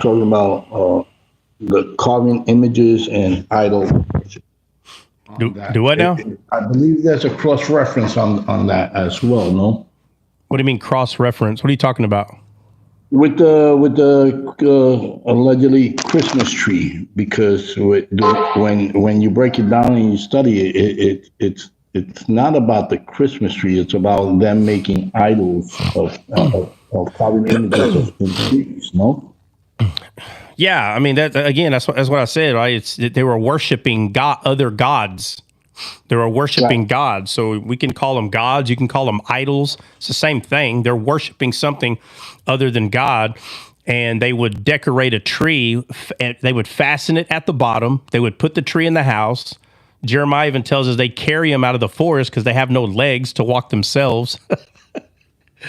talking about the carving images and idol worship. Do what now? I believe there's a cross reference on that as well. No. What do you mean cross reference? What are you talking about? With the allegedly Christmas tree, because when you break it down and you study it, it's not about the Christmas tree. It's about them making idols of carving images of trees. No. Yeah, I mean that again. That's what I said. Right? They were worshiping other gods. They were worshiping gods. So we can call them gods. You can call them idols. It's the same thing. They're worshiping something other than God. And they would decorate a tree. And they would fasten it at the bottom. They would put the tree in the house. Jeremiah even tells us they carry them out of the forest because they have no legs to walk themselves.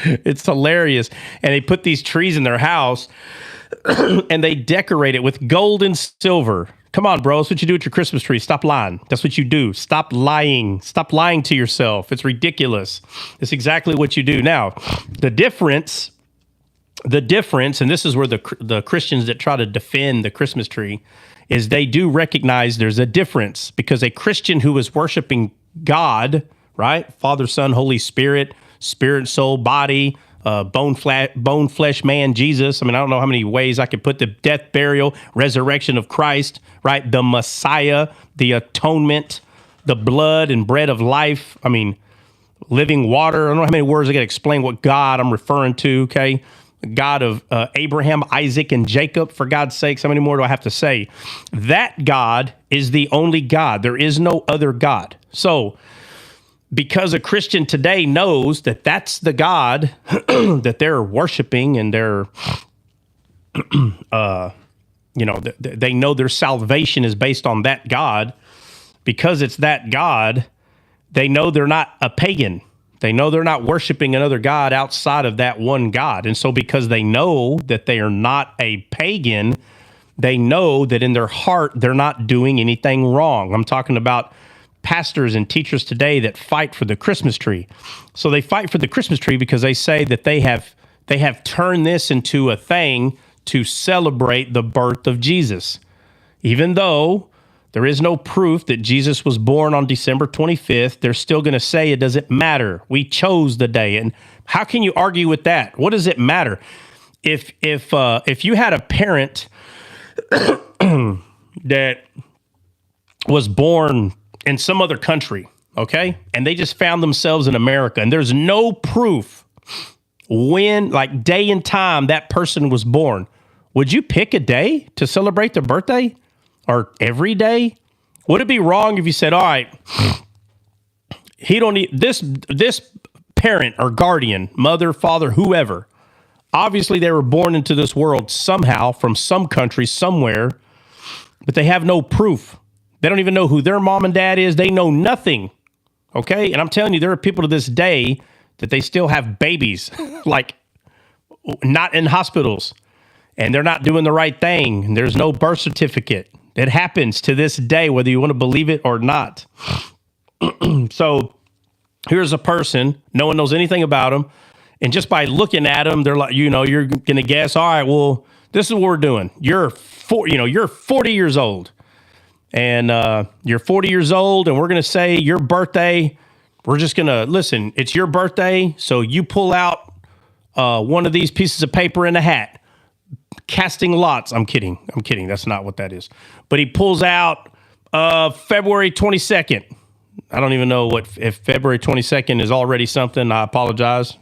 It's hilarious. And they put these trees in their house and they decorate it with gold and silver. Come on, bro. That's what you do with your Christmas tree. Stop lying. That's what you do. Stop lying. Stop lying to yourself. It's ridiculous. It's exactly what you do. Now, the difference, and this is where the Christians that try to defend the Christmas tree, is they do recognize there's a difference, because a Christian who is worshiping God, right? Father, Son, Holy Spirit, spirit, soul, body, bone, flesh, man, Jesus. I mean, I don't know how many ways I could put the death, burial, resurrection of Christ, right? The Messiah, the atonement, the blood and bread of life. I mean, living water. I don't know how many words I can explain what God I'm referring to, okay? God of Abraham, Isaac, and Jacob, for God's sakes. How many more do I have to say? That God is the only God. There is no other God. So, because a Christian today knows that that's the God that they're worshiping, and they're, they know their salvation is based on that God. Because it's that God, they know they're not a pagan. They know they're not worshiping another God outside of that one God. And so because they know that they are not a pagan, they know that in their heart, they're not doing anything wrong. I'm talking about pastors and teachers today that fight for the Christmas tree. So they fight for the Christmas tree because they say that they have turned this into a thing to celebrate the birth of Jesus. Even though there is no proof that Jesus was born on December 25th, they're still going to say it doesn't matter. We chose the day. And how can you argue with that? What does it matter? If you had a parent that was born in some other country, okay, and they just found themselves in America, and there's no proof when, like day and time, that person was born, would you pick a day to celebrate their birthday? Or every day? Would it be wrong if you said, all right, he don't need this parent or guardian, mother, father, whoever, obviously they were born into this world somehow from some country somewhere, but they have no proof. They don't even know who their mom and dad is. They know nothing. Okay? And I'm telling you, there are people to this day that they still have babies, like not in hospitals, and they're not doing the right thing. And there's no birth certificate. It happens to this day, whether you want to believe it or not. So here's a person, no one knows anything about them. And just by looking at them, they're like, you're going to guess, all right, well, this is what we're doing. You're 40 years old. And you're 40 years old, and we're going to say your birthday. We're just going to, listen, it's your birthday, so you pull out one of these pieces of paper in a hat. Casting lots. I'm kidding. That's not what that is. But he pulls out February 22nd. I don't even know if February 22nd is already something. I apologize.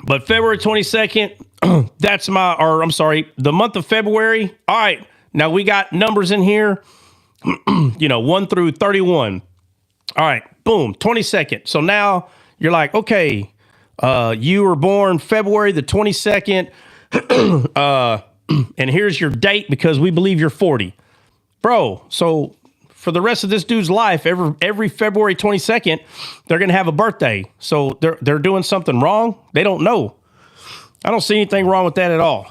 But February 22nd, that's the month of February. All right. Now we got numbers in here, 1 through 31. All right. Boom. 22nd. So now you're like, okay, you were born February the 22nd, and here's your date because we believe you're 40. Bro, so for the rest of this dude's life, every February 22nd, they're going to have a birthday. So they're doing something wrong? They don't know. I don't see anything wrong with that at all.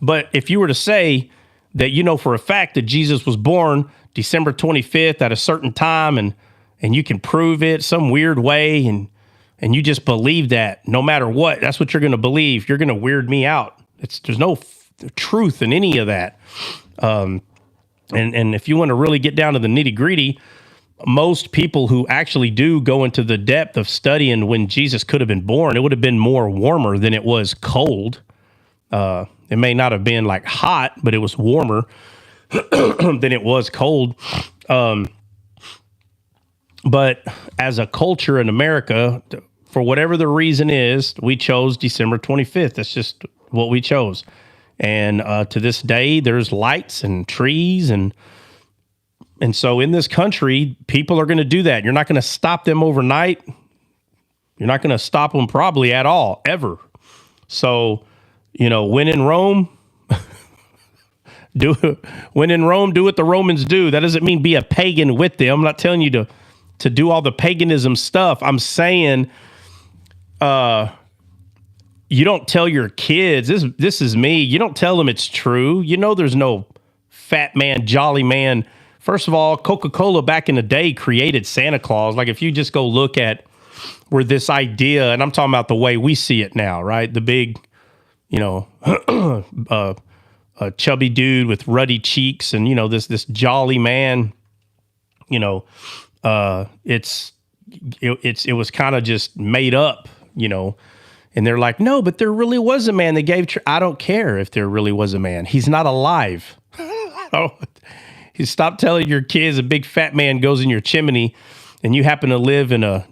But if you were to say that you know for a fact that Jesus was born December 25th at a certain time, and you can prove it some weird way, and you just believe that no matter what, that's what you're going to believe, you're going to weird me out. There's no truth in any of that. And if you want to really get down to the nitty gritty, most people who actually do go into the depth of studying when Jesus could have been born, it would have been more warmer than it was cold. It may not have been like hot, but it was warmer than it was cold. But as a culture in America, for whatever the reason is, we chose December 25th. That's just what we chose. And to this day, there's lights and trees. And so in this country, people are going to do that. You're not going to stop them overnight. You're not going to stop them probably at all, ever. So, when in Rome, do what the Romans do. That doesn't mean be a pagan with them. I'm not telling you to do all the paganism stuff. I'm saying, you don't tell your kids, this is me. You don't tell them it's true. There's no fat man, jolly man. First of all, Coca-Cola back in the day created Santa Claus. Like if you just go look at where this idea, and I'm talking about the way we see it now, right? The big, a chubby dude with ruddy cheeks and, this jolly man, it was kind of just made up, and they're like, no, but there really was a man that gave, I don't care if there really was a man. He's not alive. You stop telling your kids a big fat man goes in your chimney and you happen to live in a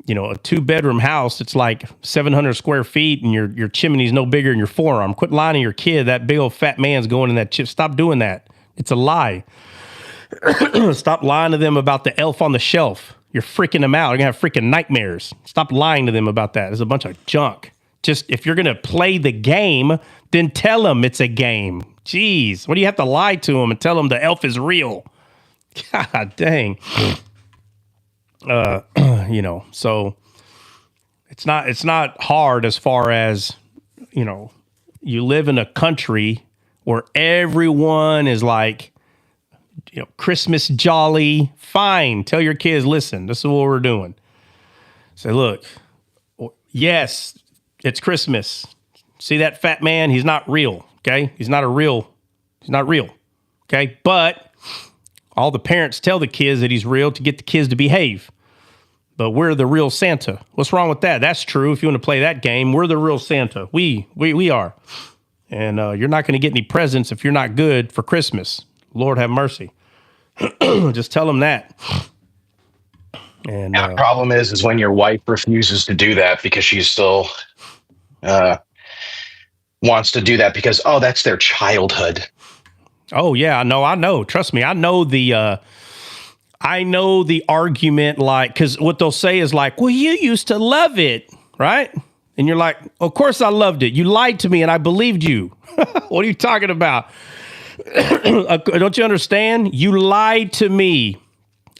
2-bedroom house. It's like 700 square feet and your chimney's no bigger than your forearm. Quit lying to your kid. That big old fat man's going in that chip. Stop doing that. It's a lie. Stop lying to them about the elf on the shelf. You're freaking them out. You're going to have freaking nightmares. Stop lying to them about that. It's a bunch of junk. Just if you're going to play the game, then tell them it's a game. Jeez, what do you have to lie to them and tell them the elf is real? God dang. So it's not hard as far as, you live in a country where everyone is like, Christmas jolly. Fine. Tell your kids, listen, this is what we're doing. Say, look, yes, it's Christmas. See that fat man? He's not real. Okay. He's not real. Okay. But all the parents tell the kids that he's real to get the kids to behave. But we're the real Santa. What's wrong with that? That's true. If you want to play that game, we're the real Santa. We are. And you're not going to get any presents if you're not good for Christmas. Lord have mercy. Just tell them that. And the problem is when your wife refuses to do that because she still wants to do that because, that's their childhood. Oh yeah, I know. Trust me, I know the argument, like, because what they'll say is like, well, you used to love it, right? And you're like, of course I loved it. You lied to me and I believed you. What are you talking about? Don't you understand? You lied to me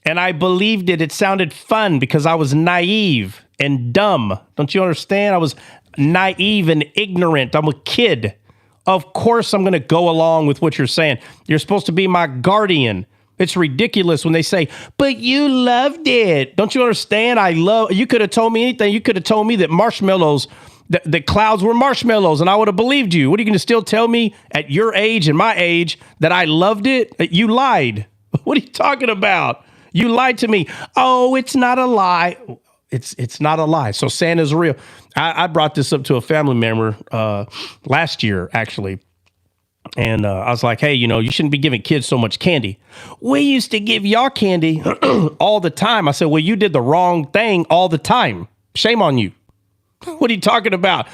and I believed it. It sounded fun because I was naive and dumb. Don't you understand? I was naive and ignorant. I'm a kid. Of course I'm going to go along with what you're saying. You're supposed to be my guardian. It's ridiculous when they say, but you loved it. Don't you understand? You could have told me anything. You could have told me that marshmallows, the clouds were marshmallows, and I would have believed you. What are you going to still tell me at your age and my age that I loved it? You lied. What are you talking about? You lied to me. Oh, it's not a lie. It's not a lie. So Santa's real. I brought this up to a family member last year, actually. And I was like, hey, you shouldn't be giving kids so much candy. We used to give y'all candy all the time. I said, well, you did the wrong thing all the time. Shame on you. What are you talking about?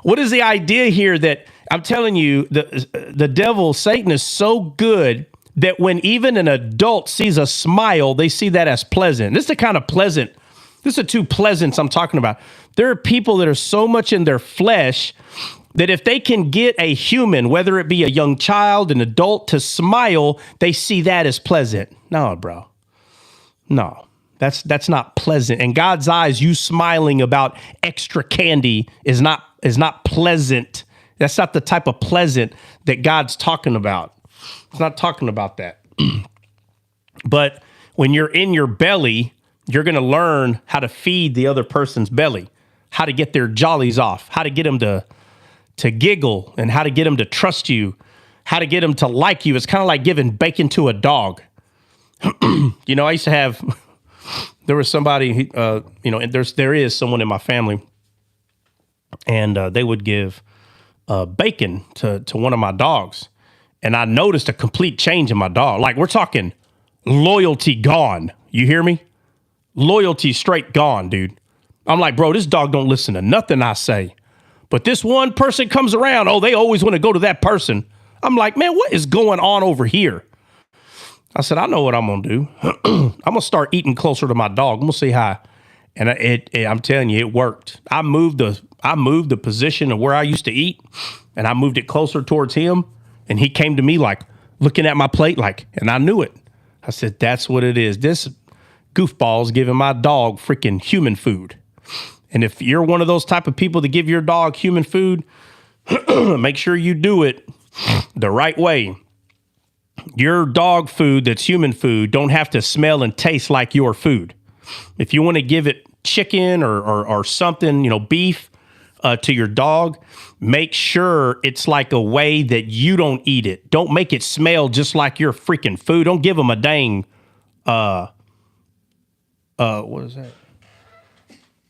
What is the idea here that I'm telling you, the devil, Satan, is so good that when even an adult sees a smile, they see that as pleasant. This is the kind of pleasant. This is the two pleasants I'm talking about. There are people that are so much in their flesh that if they can get a human, whether it be a young child, an adult, to smile, they see that as pleasant. No, bro. No, that's not pleasant. In God's eyes, you smiling about extra candy is not pleasant. That's not the type of pleasant that God's talking about. It's not talking about that. But when you're in your belly, you're going to learn how to feed the other person's belly, how to get their jollies off, how to get them to to giggle and how to get them to trust you, how to get them to like you. It's kind of like giving bacon to a dog. You know, I used to have, there was somebody, you know, and there is someone in my family, and they would give bacon to one of my dogs. And I noticed a complete change in my dog. Like, we're talking loyalty gone. You hear me? Loyalty straight gone, dude. I'm like, bro, this dog don't listen to nothing I say. But this one person comes around, oh, they always want to go to that person. I'm like, man, what is going on over here? I said, I know what I'm going to do. I'm going to start eating closer to my dog. I'm going to see how. And I'm telling you, it worked. I moved the position of where I used to eat, and I moved it closer towards him. And he came to me like looking at my plate, like, and I knew it. I said, that's what it is. This goofball's giving my dog freaking human food. And if you're one of those type of people that give your dog human food, make sure you do it the right way. Your dog food that's human food don't have to smell and taste like your food. If you want to give it chicken or something, you know, beef to your dog, make sure it's like a way that you don't eat it. Don't make it smell just like your freaking food. Don't give them a dang, what is that?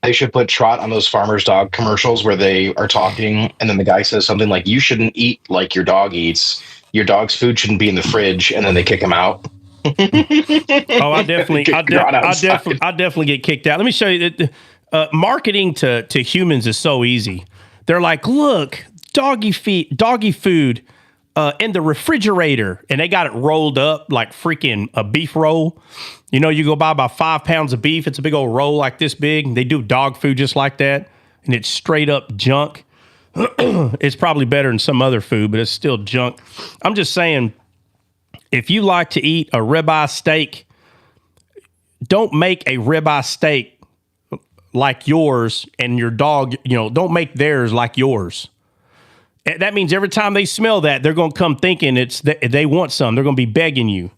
They should put Trot on those farmer's dog commercials where they are talking, and then the guy says something like, you shouldn't eat like your dog eats. Your dog's food shouldn't be in the fridge, and then they kick him out. Oh, I definitely get kicked out. Let me show you that marketing to humans is so easy. They're like, look, doggy food in the refrigerator, and they got it rolled up like freaking a beef roll. You know, you go buy about 5 pounds of beef. It's a big old roll like this big. They do dog food just like that, and it's straight up junk. It's probably better than some other food, but it's still junk. I'm just saying, if you like to eat a ribeye steak, don't make a ribeye steak like yours, and your dog, you know, don't make theirs like yours. That means every time they smell that, they're going to come thinking they want some. They're going to be begging you.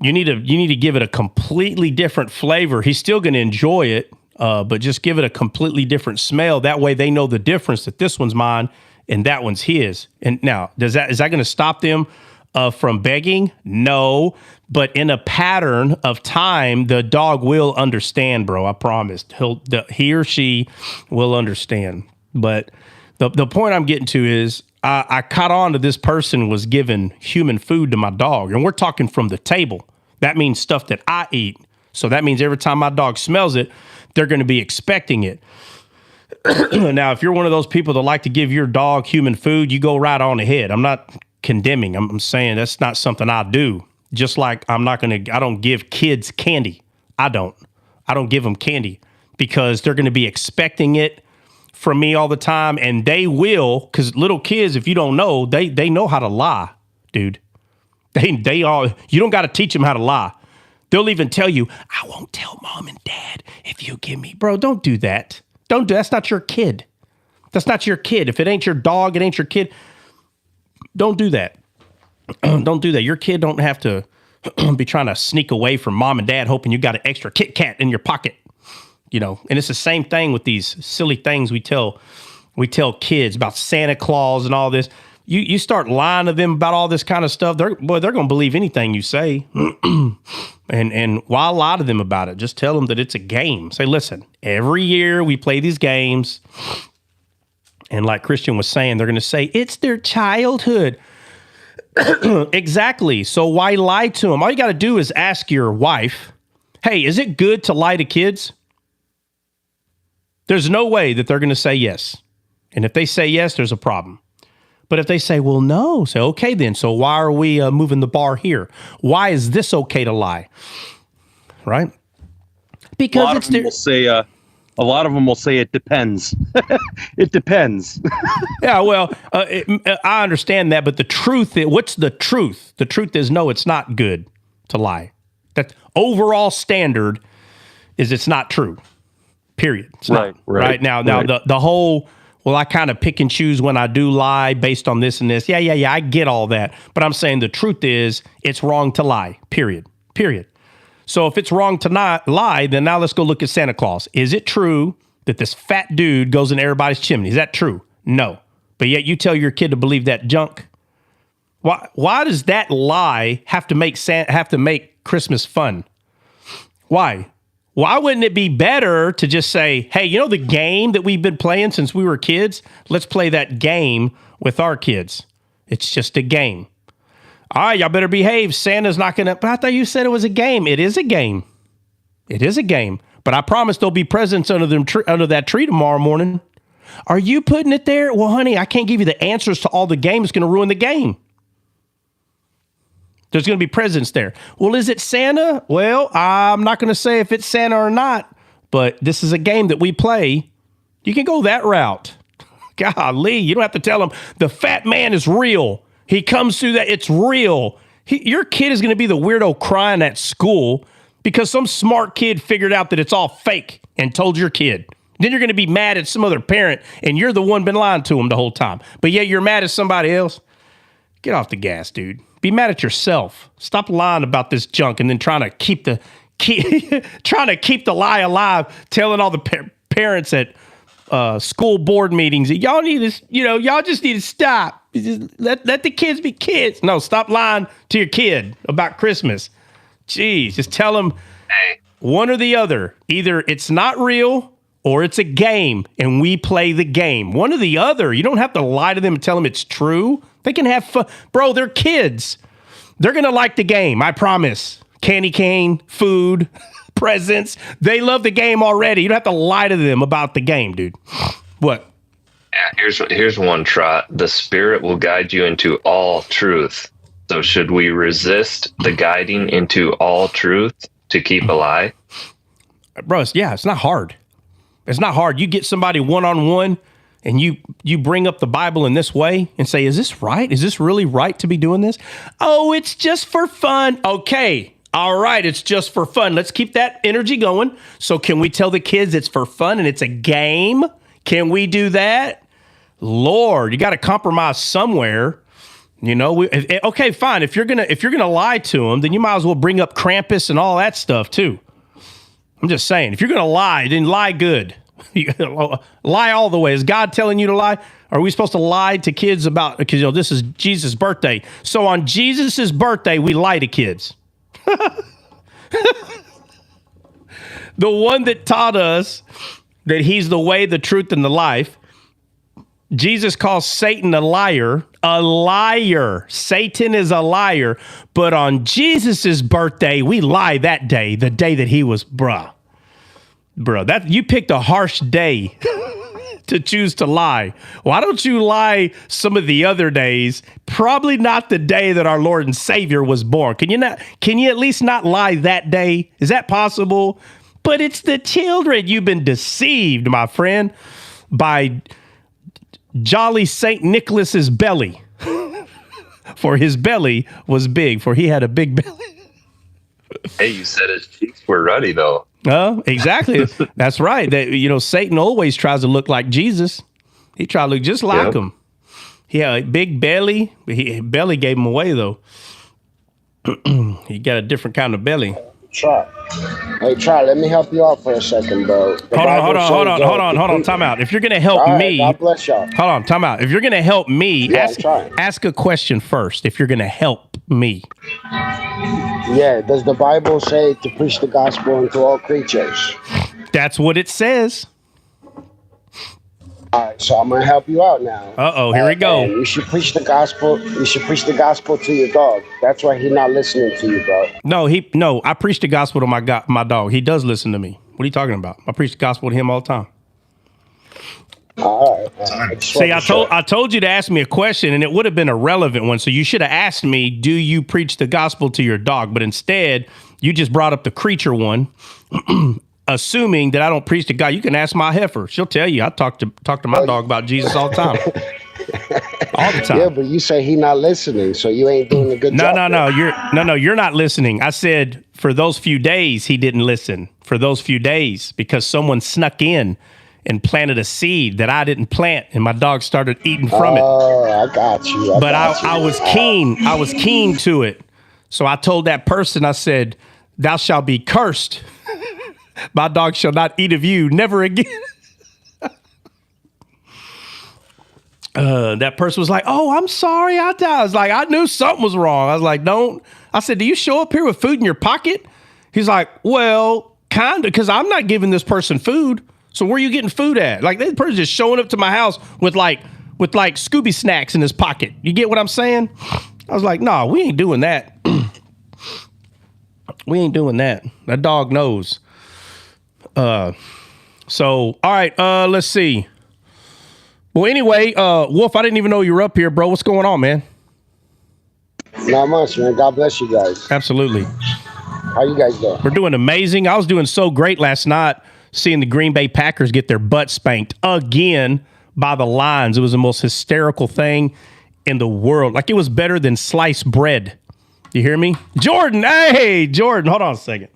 You need to give it a completely different flavor. He's still going to enjoy it, but just give it a completely different smell. That way they know the difference, that this one's mine and that one's his. And now, is that going to stop them from begging? No, but in a pattern of time, the dog will understand, bro. I promised. He or she will understand. But the point I'm getting to is I caught on to this person was giving human food to my dog, and we're talking from the table. That means stuff that I eat. So that means every time my dog smells it, they're going to be expecting it. Now, if you're one of those people that like to give your dog human food, you go right on ahead. I'm not condemning. I'm saying that's not something I do. Just like I don't give kids candy. I don't give them candy because they're going to be expecting it from me all the time. And they will, because little kids, if you don't know, they know how to lie, dude. They all, you don't got to teach them how to lie. They'll even tell you, I won't tell mom and dad if you give me. Bro, don't do that. That's not your kid. That's not your kid. If it ain't your dog, it ain't your kid. Don't do that. Don't do that. Your kid don't have to be trying to sneak away from mom and dad hoping you got an extra Kit Kat in your pocket. You know, and it's the same thing with these silly things we tell kids about Santa Claus and all this. You start lying to them about all this kind of stuff, they're going to believe anything you say. And why lie to them about it? Just tell them that it's a game. Say, listen, every year we play these games. And like Christian was saying, they're going to say, it's their childhood. Exactly. So why lie to them? All you got to do is ask your wife, hey, is it good to lie to kids? There's no way that they're going to say yes. And if they say yes, there's a problem. But if they say, well, no, say, okay, then. So why are we moving the bar here? Why is this okay to lie? Right? Because it's a lot of them will say it depends. It depends. Yeah, well, I understand that. But the truth, what's the truth? The truth is, no, it's not good to lie. That overall standard is it's not true. Period. It's not, right. Now, the whole, well, I kind of pick and choose when I do lie based on this and this. Yeah, I get all that. But I'm saying the truth is it's wrong to lie, period. So if it's wrong to not lie, then now let's go look at Santa Claus. Is it true that this fat dude goes in everybody's chimney? Is that true? No. but yet you tell your kid to believe that junk. Why does that lie have to make Christmas fun? Why? Why wouldn't it be better to just say, hey, you know the game that we've been playing since we were kids? Let's play that game with our kids. It's just a game. All right, y'all better behave. Santa's not going to... But I thought you said it was a game. It is a game. It is a game. But I promise there'll be presents under that tree tomorrow morning. Are you putting it there? Well, honey, I can't give you the answers to all the game. It's going to ruin the game. There's going to be presents there. Well, is it Santa? Well, I'm not going to say if it's Santa or not, but this is a game that we play. You can go that route. Golly, you don't have to tell him the fat man is real. He comes through that. It's real. Your kid is going to be the weirdo crying at school because some smart kid figured out that it's all fake and told your kid. Then you're going to be mad at some other parent and you're the one been lying to him the whole time. But yet you're mad at somebody else. Get off the gas, dude. Be mad at yourself. Stop lying about this junk and then trying to keep the lie alive, telling all the parents at school board meetings that y'all need to, y'all just need to stop. Just let the kids be kids. No, stop lying to your kid about Christmas. Jeez, just tell them one or the other. Either it's not real or it's a game and we play the game. One or the other. You don't have to lie to them and tell them it's true. They can have fun. Bro, they're kids. They're going to like the game, I promise. Candy cane, food, presents. They love the game already. You don't have to lie to them about the game, dude. What? Yeah, here's one, Trot. The Spirit will guide you into all truth. So should we resist the guiding into all truth to keep a lie? Bro, it's not hard. It's not hard. You get somebody one-on-one and you bring up the Bible in this way and say, is this right? Is this really right to be doing this? Oh, it's just for fun. Okay. All right. It's just for fun. Let's keep that energy going. So can we tell the kids it's for fun and it's a game? Can we do that? Lord, you got to compromise somewhere. Okay, fine. If you're gonna lie to them, then you might as well bring up Krampus and all that stuff too. I'm just saying, if you're gonna lie, then lie good. Lie all the way. Is God telling you to lie? Are we supposed to lie to kids about, because this is Jesus' birthday. So on Jesus' birthday, we lie to kids. The one that taught us that he's the way, the truth, and the life. Jesus calls Satan a liar. A liar. Satan is a liar. But on Jesus' birthday, we lie that day, the day that he was, Bro, that you picked a harsh day to choose to lie. Why don't you lie some of the other days? Probably not the day that our Lord and Savior was born. Can you at least not lie that day? Is that possible? But it's the children. You've been deceived, my friend, by jolly St. Nicholas's belly. For his belly was big, for he had a big belly. Hey, you said his cheeks were ruddy, though. Oh, exactly. That's right. Satan always tries to look like Jesus. He tried to look just like him. He had a big belly. Belly gave him away, though. He got a different kind of belly. Try. Hey, Try, let me help you out for a second, bro. Hold on. Time out. If you're going to help me. God bless y'all. Hold on. Time out. If you're going to help me, ask a question first. If you're going to help me. Yeah. Does the Bible say to preach the gospel unto all creatures? That's what it says. All right, so I'm gonna help you out now. Here we go. You should preach the gospel. You should preach the gospel to your dog. That's why he's not listening to you, bro. No. I preach the gospel to my dog. He does listen to me. What are you talking about? I preach the gospel to him all the time. All right. See, I told you to ask me a question, and it would have been a relevant one. So you should have asked me, "Do you preach the gospel to your dog?" But instead, you just brought up the creature one. Assuming that I don't preach to God. You can ask my heifer. She'll tell you. I talk to my dog about Jesus all the time. All the time. Yeah, but you say he not listening, so you ain't doing a good job. No. You're not listening. I said for those few days he didn't listen. For those few days, because someone snuck in and planted a seed that I didn't plant, and my dog started eating from it. Oh, I got you. I was keen. I was keen to it. So I told that person, I said, "Thou shalt be cursed. My dog shall not eat of you, never again." that person was like, "Oh, I'm sorry." I was like, I knew something was wrong. I was like, "Don't." I said, "Do you show up here with food in your pocket?" He's like, "Well, kind of, because I'm not giving this person food. So where are you getting food at?" Like, this person just showing up to my house with like Scooby snacks in his pocket. You get what I'm saying? I was like, "No, we ain't doing that. We ain't doing that. That dog knows." So all right, let's see. Well, anyway, Wolf, I didn't even know you were up here, bro. What's going on, man? Not much, man. God bless you guys. Absolutely. How you guys doing? We're doing amazing. I was doing so great last night seeing the Green Bay Packers get their butt spanked again by the Lions. It was the most hysterical thing in the world. Like, it was better than sliced bread. You hear me? Jordan, hey, Jordan, hold on a second.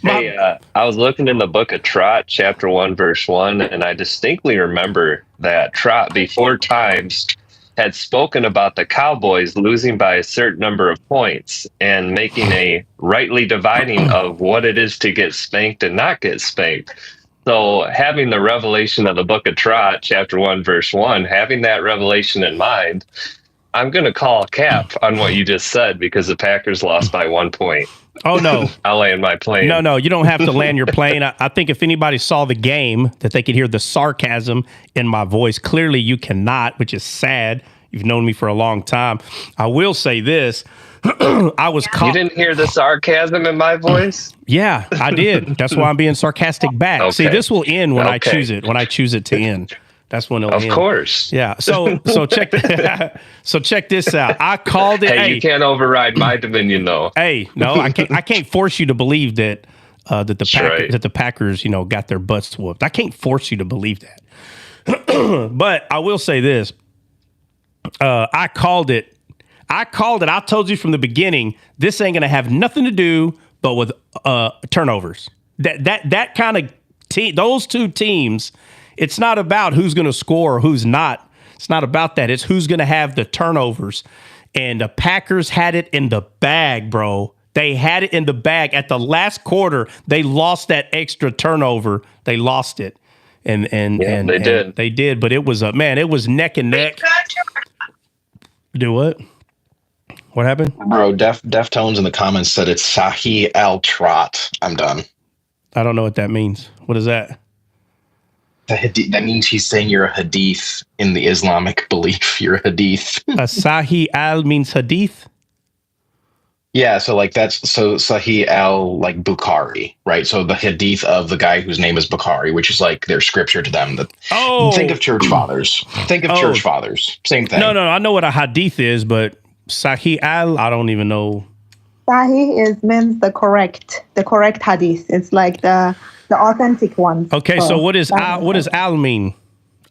Hey, I was looking in the book of Trot, chapter 1, verse 1, and I distinctly remember that Trot, before times, had spoken about the Cowboys losing by a certain number of points and making a rightly dividing of what it is to get spanked and not get spanked. So having the revelation of the book of Trot, chapter 1, verse 1, having that revelation in mind, I'm going to call cap on what you just said because the Packers lost by 1 point. Oh, no. I'll land my plane. No, you don't have to land your plane. I think if anybody saw the game, that they could hear the sarcasm in my voice. Clearly, you cannot, which is sad. You've known me for a long time. I will say this. I was caught. You didn't hear the sarcasm in my voice? Yeah, I did. That's why I'm being sarcastic back. Okay. See, this will end when I choose it. When I choose it to end. That's when it'll end. Of course. Yeah. So check this out. I called it. Hey, you can't override my dominion, though. Hey, no, I can't force you to believe that that the Packers, got their butts whooped. I can't force you to believe that. But I will say this. I called it. I told you from the beginning, this ain't gonna have nothing to do but with turnovers. That kind of team, those two teams. It's not about who's going to score or who's not. It's not about that. It's who's going to have the turnovers. And the Packers had it in the bag, bro. They had it in the bag. At the last quarter, they lost that extra turnover. They lost it. And they did. They did, but it was it was neck and neck. Do what? What happened? Bro, Deftones in the comments said it's Sahi Al Trot. I'm done. I don't know what that means. What is that? That means he's saying you're a hadith in the Islamic belief. You're a hadith. Sahi al means hadith? Yeah, so Sahih al like Bukhari, right? So the hadith of the guy whose name is Bukhari, which is like their scripture to them. Think of church fathers. Church fathers. Same thing. No, I know what a hadith is, but Sahih al, I don't even know. Sahih means the correct hadith. It's like the authentic one. Okay, so what does al mean?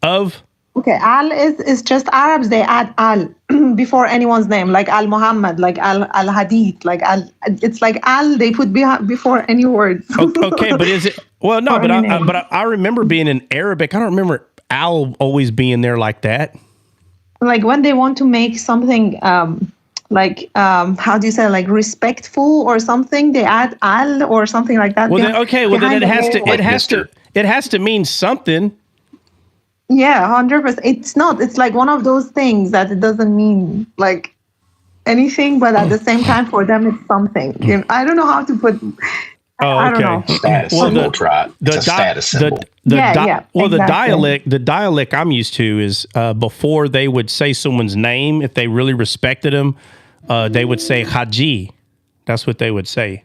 Of? Okay, al is just Arabs. They add al before anyone's name, like al Muhammad, like al hadith, like al. It's like al they put before any words. Okay, but is it? Well, no, but I remember being in Arabic. I don't remember al always being there like that. Like when they want to make something how do you say, like respectful or something, they add al or something like that. Well, then it has to mean something. Yeah, 100%. It's not. It's like one of those things that it doesn't mean like anything, but at the same time, for them, it's something. I don't know how to put. I don't know. Status symbol, Trot. It's a status symbol. Exactly. The dialect I'm used to is before they would say someone's name, if they really respected them, they would say Haji. That's what they would say.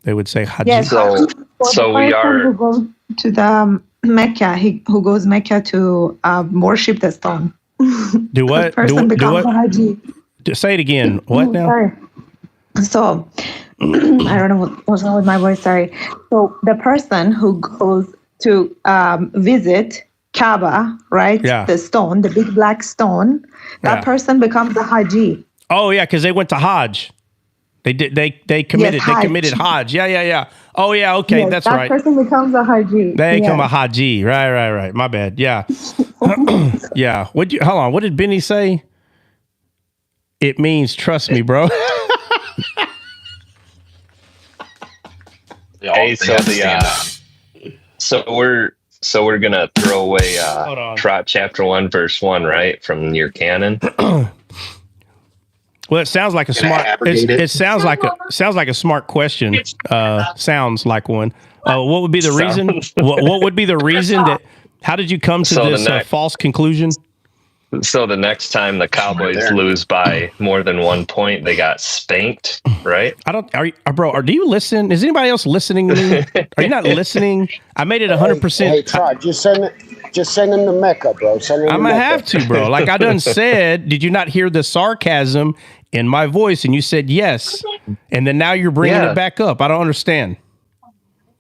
They would say Haji. Yes. So we are who goes to the Mecca. Who goes Mecca to worship the stone. Do what? The person becomes a Haji. Say it again. What now? Sorry. So I don't know what's wrong with my voice. Sorry. So the person who goes to visit Kaaba, right? Yeah. The stone, the big black stone. That person becomes a Haji. Oh yeah, because they went to Hajj. They did. They committed. Yes, they committed Hajj. Yeah. Oh yeah. Okay, yes, that's that right. That person becomes a Haji. They become a Haji. Right. My bad. Yeah. Yeah. Hold on. What did Benny say? It means trust me, bro. Hey, so So we're gonna throw away Trot chapter 1 verse 1, right, from your canon. Well, it sounds like a smart. It sounds like a smart question. Sounds like one. What would be the reason? What would be the reason that? How did you come to this false conclusion? So the next time the Cowboys lose by more than 1 point, they got spanked, right? I don't. Do you listen? Is anybody else listening to me? Are you not listening? I made it 100%. Hey, Todd, just send him to Mecca, bro. I'm gonna have to, bro. Like I done said, did you not hear the sarcasm in my voice? And you said yes, and then now you're bringing it back up. I don't understand.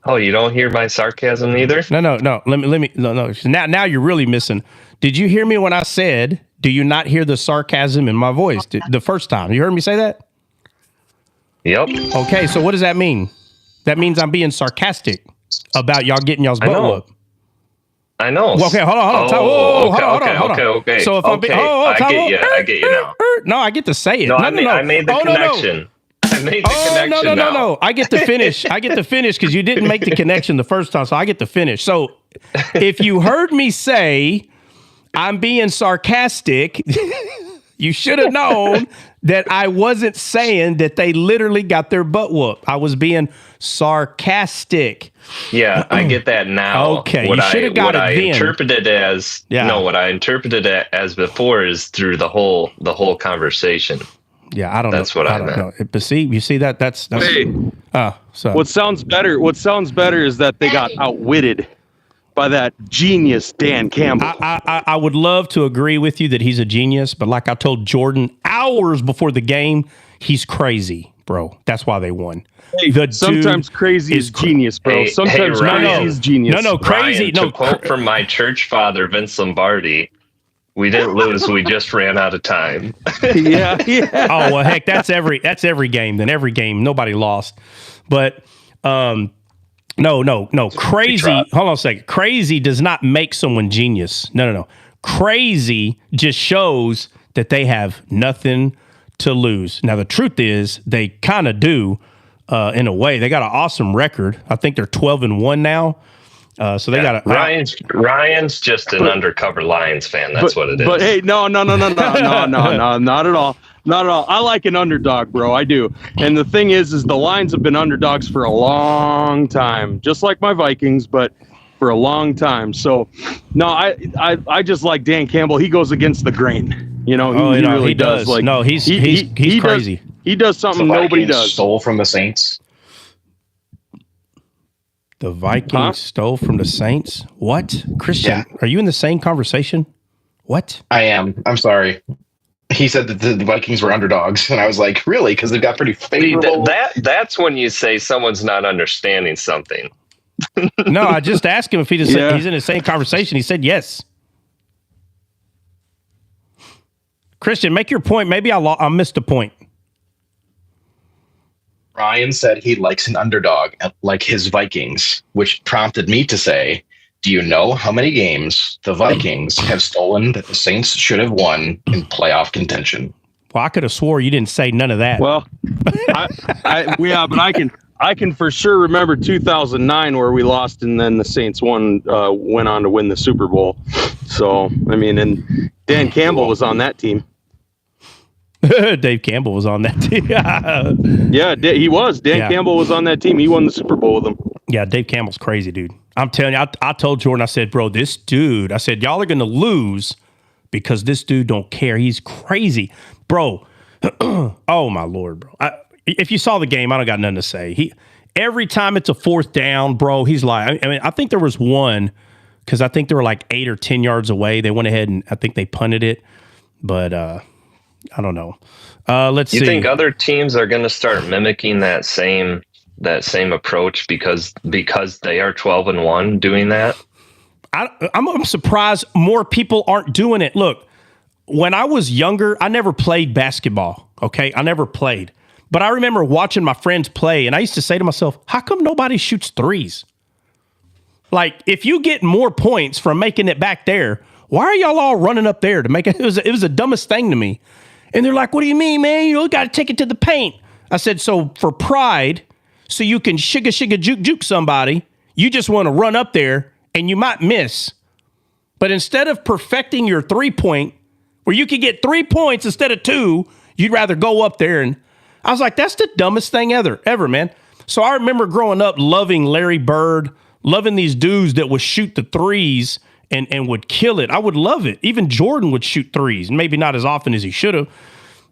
Oh, you don't hear my sarcasm either? No. Let me. No. Now you're really missing. Did you hear me when I said, do you not hear the sarcasm in my voice the first time? You heard me say that? Yep. Okay, so what does that mean? That means I'm being sarcastic about y'all getting y'all's butt whooped. I know. Well, okay, hold on. Hold on. Okay. So if I get you now. No, I get to say it. No, I made the connection. I made the connection. No. I get to finish. Because you didn't make the connection the first time, so I get to finish. So if you heard me say I'm being sarcastic, you should have known that I wasn't saying that they literally got their butt whooped. I was being sarcastic. Yeah, I get that now. Okay, you should have got it then. What I interpreted it as before is through the whole conversation. Yeah, I don't know. That's what I meant. Know. But see, you see that's hey. So What sounds better is that they got outwitted by that genius Dan Campbell. I would love to agree with you that he's a genius, but like I told Jordan hours before the game, he's crazy, bro. That's why they won. Hey, sometimes crazy is genius, bro. Sometimes crazy is genius. No, crazy. Ryan, to quote from my church father, Vince Lombardi, we didn't lose. We just ran out of time. Yeah. Oh well, heck, that's every game. Then every game, nobody lost. But no. Crazy. Hold on a second. Crazy does not make someone genius. No. Crazy just shows that they have nothing to lose. Now the truth is, they kind of do. In a way, they got an awesome record. I think they're 12-1 now. So they got Ryan's just an undercover Lions fan. That's what it is. But hey, no, not at all. Not at all. I like an underdog, bro. I do. And the thing is the Lions have been underdogs for a long time, just like my Vikings, but for a long time. So, no, I just like Dan Campbell. He goes against the grain. You know, he really does. Like, no, he's crazy. He does something nobody does. Stole from the Saints. The Vikings stole from the Saints? What? Christian, Are you in the same conversation? What? I am. I'm sorry. He said that the Vikings were underdogs, and I was like, really? Because they've got pretty favorable... That's when you say someone's not understanding something. No, I just asked him if he's in the same conversation. He said yes. Christian, make your point. Maybe I missed a point. Ryan said he likes an underdog, like his Vikings, which prompted me to say, do you know how many games the Vikings have stolen that the Saints should have won in playoff contention? Well, I could have swore you didn't say none of that. Well, but I can for sure remember 2009 where we lost and then the Saints went on to win the Super Bowl. So, I mean, and Dan Campbell was on that team. Dave Campbell was on that team. Yeah, he was. Dan Campbell was on that team. He won the Super Bowl with them. Yeah, Dave Campbell's crazy, dude. I'm telling you, I told Jordan, I said, bro, this dude, I said, y'all are going to lose because this dude don't care. He's crazy. Bro, oh, my Lord, bro. If you saw the game, I don't got nothing to say. Every time it's a fourth down, bro, he's like, I mean, I think there was one because I think they were like 8 or 10 yards away. They went ahead and I think they punted it. But I don't know. Let's see. You think other teams are going to start mimicking that same approach because they are 12-1 doing that? I'm surprised more people aren't doing it. Look, when I was younger, I never played basketball. Okay, I never played, but I remember watching my friends play, and I used to say to myself, "How come nobody shoots threes? Like, if you get more points from making it back there, why are y'all all running up there to make it?" It was the dumbest thing to me. And they're like, "What do you mean, man? You got to take it to the paint." I said, "So for pride, so you can shigga juke somebody, you just want to run up there and you might miss. But instead of perfecting your 3-point, where you could get 3 points instead of 2, you'd rather go up there. And I was like, that's the dumbest thing ever, man. So I remember growing up loving Larry Bird, loving these dudes that would shoot the threes and would kill it. I would love it. Even Jordan would shoot threes, maybe not as often as he should have.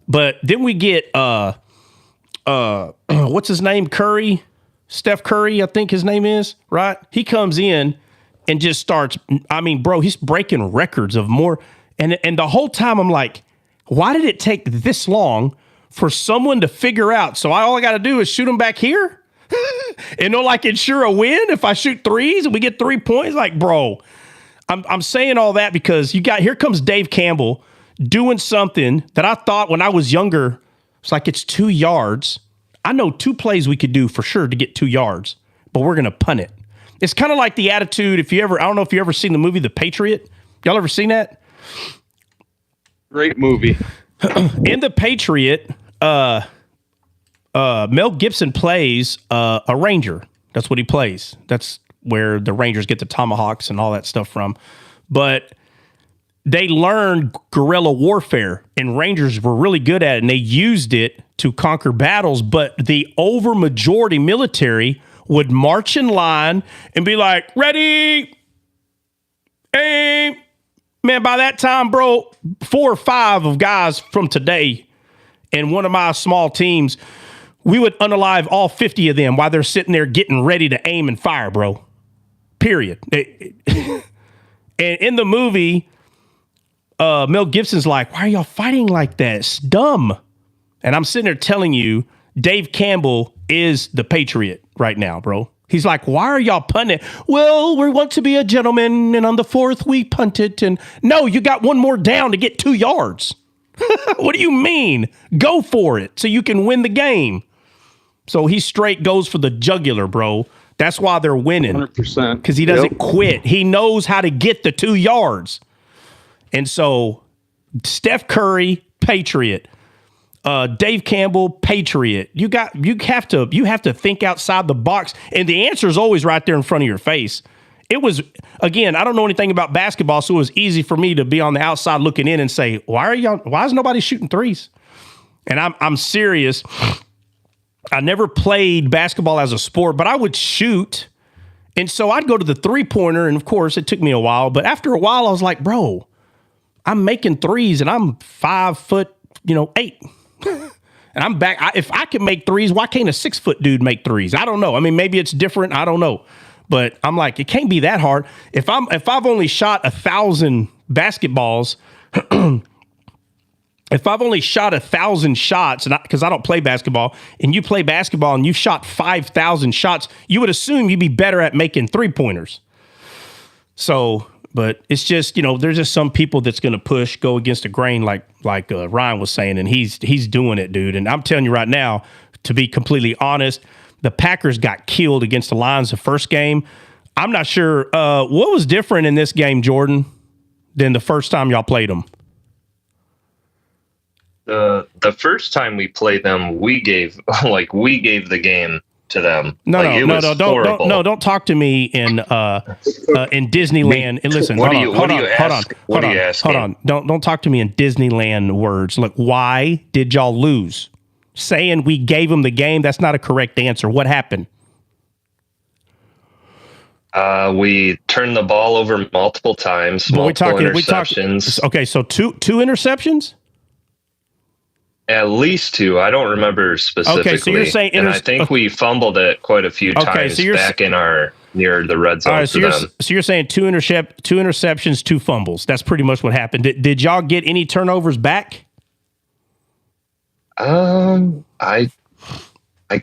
But then we get what's his name? Curry, Steph Curry, I think his name is, right? He comes in and just starts. I mean, bro, he's breaking records of more. And the whole time I'm like, why did it take this long for someone to figure out? So all I got to do is shoot him back here, and like ensure a win if I shoot threes and we get 3 points. Like, bro, I'm saying all that because here comes Dave Campbell doing something that I thought when I was younger, it's like it's 2 yards. I know 2 plays we could do for sure to get 2 yards, but we're going to punt it. It's kind of like the attitude. I don't know if you ever seen the movie The Patriot. Y'all ever seen that? Great movie. In The Patriot, Mel Gibson plays a ranger. That's what he plays. That's where the Rangers get the tomahawks and all that stuff from. But they learned guerrilla warfare, and Rangers were really good at it, and they used it to conquer battles. But the overmajority military would march in line and be like, ready, aim. Man, by that time, bro, 4 or 5 of guys from today and one of my small teams, we would unalive all 50 of them while they're sitting there getting ready to aim and fire, bro. Period. And in the movie, Mel Gibson's like, why are y'all fighting like that? It's dumb. And I'm sitting there telling you, Dave Campbell is the Patriot right now, bro. He's like, why are y'all punting? Well, we want to be a gentleman, and on the 4th, we punt it. And no, you got 1 more down to get 2 yards. What do you mean? Go for it so you can win the game. So he straight goes for the jugular, bro. That's why they're winning. 100%. Because he doesn't quit. He knows how to get the 2 yards. And so Steph Curry, Patriot. Dave Campbell, Patriot. You have to think outside the box, and the answer is always right there in front of your face. It was, again, I don't know anything about basketball, so it was easy for me to be on the outside looking in and say, why is nobody shooting threes? And I'm serious. I never played basketball as a sport, but I would shoot. And so I'd go to the 3-pointer, and of course it took me a while, but after a while I was like, bro, I'm making threes and I'm 5'8". And I'm back. If I can make threes, why can't a 6-foot dude make threes? I don't know. I mean, maybe it's different. I don't know. But I'm like, it can't be that hard. If I've only shot 1,000 basketballs, if I've only shot 1,000 shots, because I don't play basketball, and you play basketball and you've shot 5,000 shots, you would assume you'd be better at making 3-pointers. So, but it's just, there's just some people that's going to go against the grain, like Ryan was saying, and he's doing it, dude. And I'm telling you right now, to be completely honest, the Packers got killed against the Lions the first game. I'm not sure what was different in this game, Jordan, than the first time y'all played them. The first time we played them, we gave the game to them. Don't talk to me in Disneyland. And listen, hold on. Don't talk to me in Disneyland words. Look, why did y'all lose? Saying we gave them the game, that's not a correct answer. What happened? We turned the ball over multiple times. Interceptions. Okay, so two interceptions. At least 2. I don't remember specifically. Okay, so you're saying and I think we fumbled it quite a few times back in near the red zone. All right, so you're saying 2 interceptions, 2 fumbles. That's pretty much what happened. Did y'all get any turnovers back? I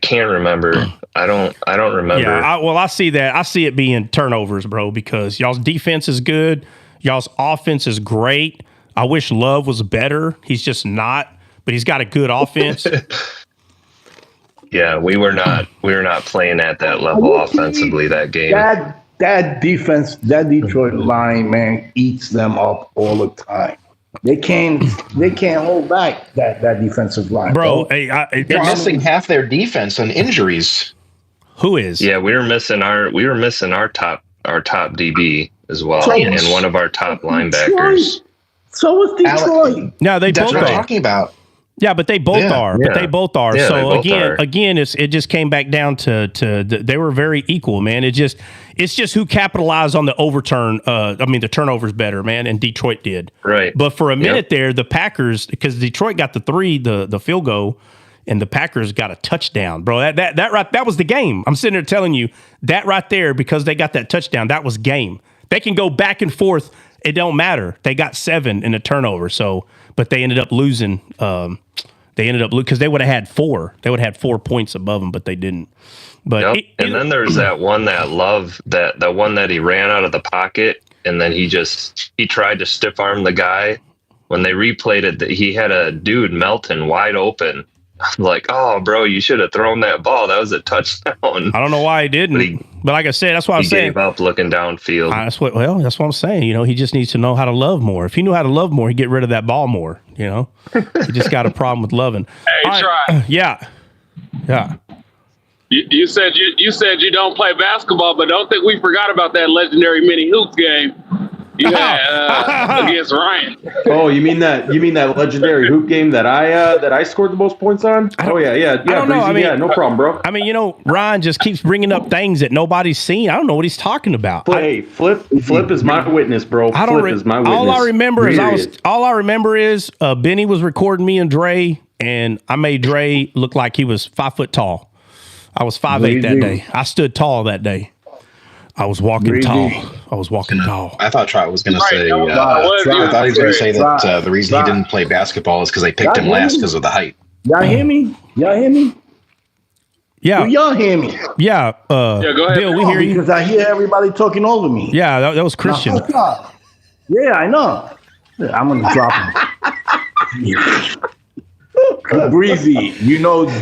can't remember. I don't remember. Yeah, I see that. I see it being turnovers, bro, because y'all's defense is good. Y'all's offense is great. I wish Love was better. He's just not. But he's got a good offense. Yeah, we were not playing at that level offensively that game. That defense, that Detroit line, man, eats them up all the time. They can't hold back that defensive line, bro. They're missing half their defense on injuries. Who is? Yeah, we were missing our top our top DB as well, So- and one of our top linebackers. So was Detroit. No, they That's both what I'm are. talking about. Yeah, but they both Yeah, are. But yeah. they both are. Yeah, they So both are. again, it just came back down to they were very equal, man. It's just who capitalized on the overturn. The turnovers better, man, and Detroit did. Right. But for a minute there, the Packers, because Detroit got the field goal, and the Packers got a touchdown, bro. That was the game. I'm sitting there telling you that right there, because they got that touchdown. That was game. They can go back and forth. It don't matter. They got 7 in a turnover. So, but they ended up losing. They ended up because they would have had 4. They would have had 4 points above them, but they didn't. But Yep. And then there's that one that the one that he ran out of the pocket, and then he tried to stiff arm the guy. When they replayed it, he had a dude Melton wide open. I'm like, oh, bro, you should have thrown that ball. That was a touchdown. I don't know why he didn't. But like I said, that's what I'm saying. He gave up looking downfield. That's what I'm saying. He just needs to know how to love more. If he knew how to love more, he'd get rid of that ball more. He just got a problem with loving. Hey, Try. Yeah. You said you don't play basketball, but don't think we forgot about that legendary mini hoops game you had against Ryan. Oh, you mean that legendary hoop game that I scored the most points on? Oh yeah. I don't know. Breezy, no problem, bro. Ryan just keeps bringing up things that nobody's seen. I don't know what he's talking about. Flip is my witness, bro. Flip is my witness. All I remember is Benny was recording me and Dre, and I made Dre look like he was 5 foot tall. I was 5'8" that day. I stood tall that day. I was walking tall. I thought Trot was going to say. I thought he was going to say that the reason he didn't play basketball is because they picked him last because of the height. Y'all hear me? Yeah. Do y'all hear me? Yeah. Go ahead. Bill, we hear you. Because I hear everybody talking over me. Yeah, that was Christian. Yeah, I know. I'm going to drop him. Breezy,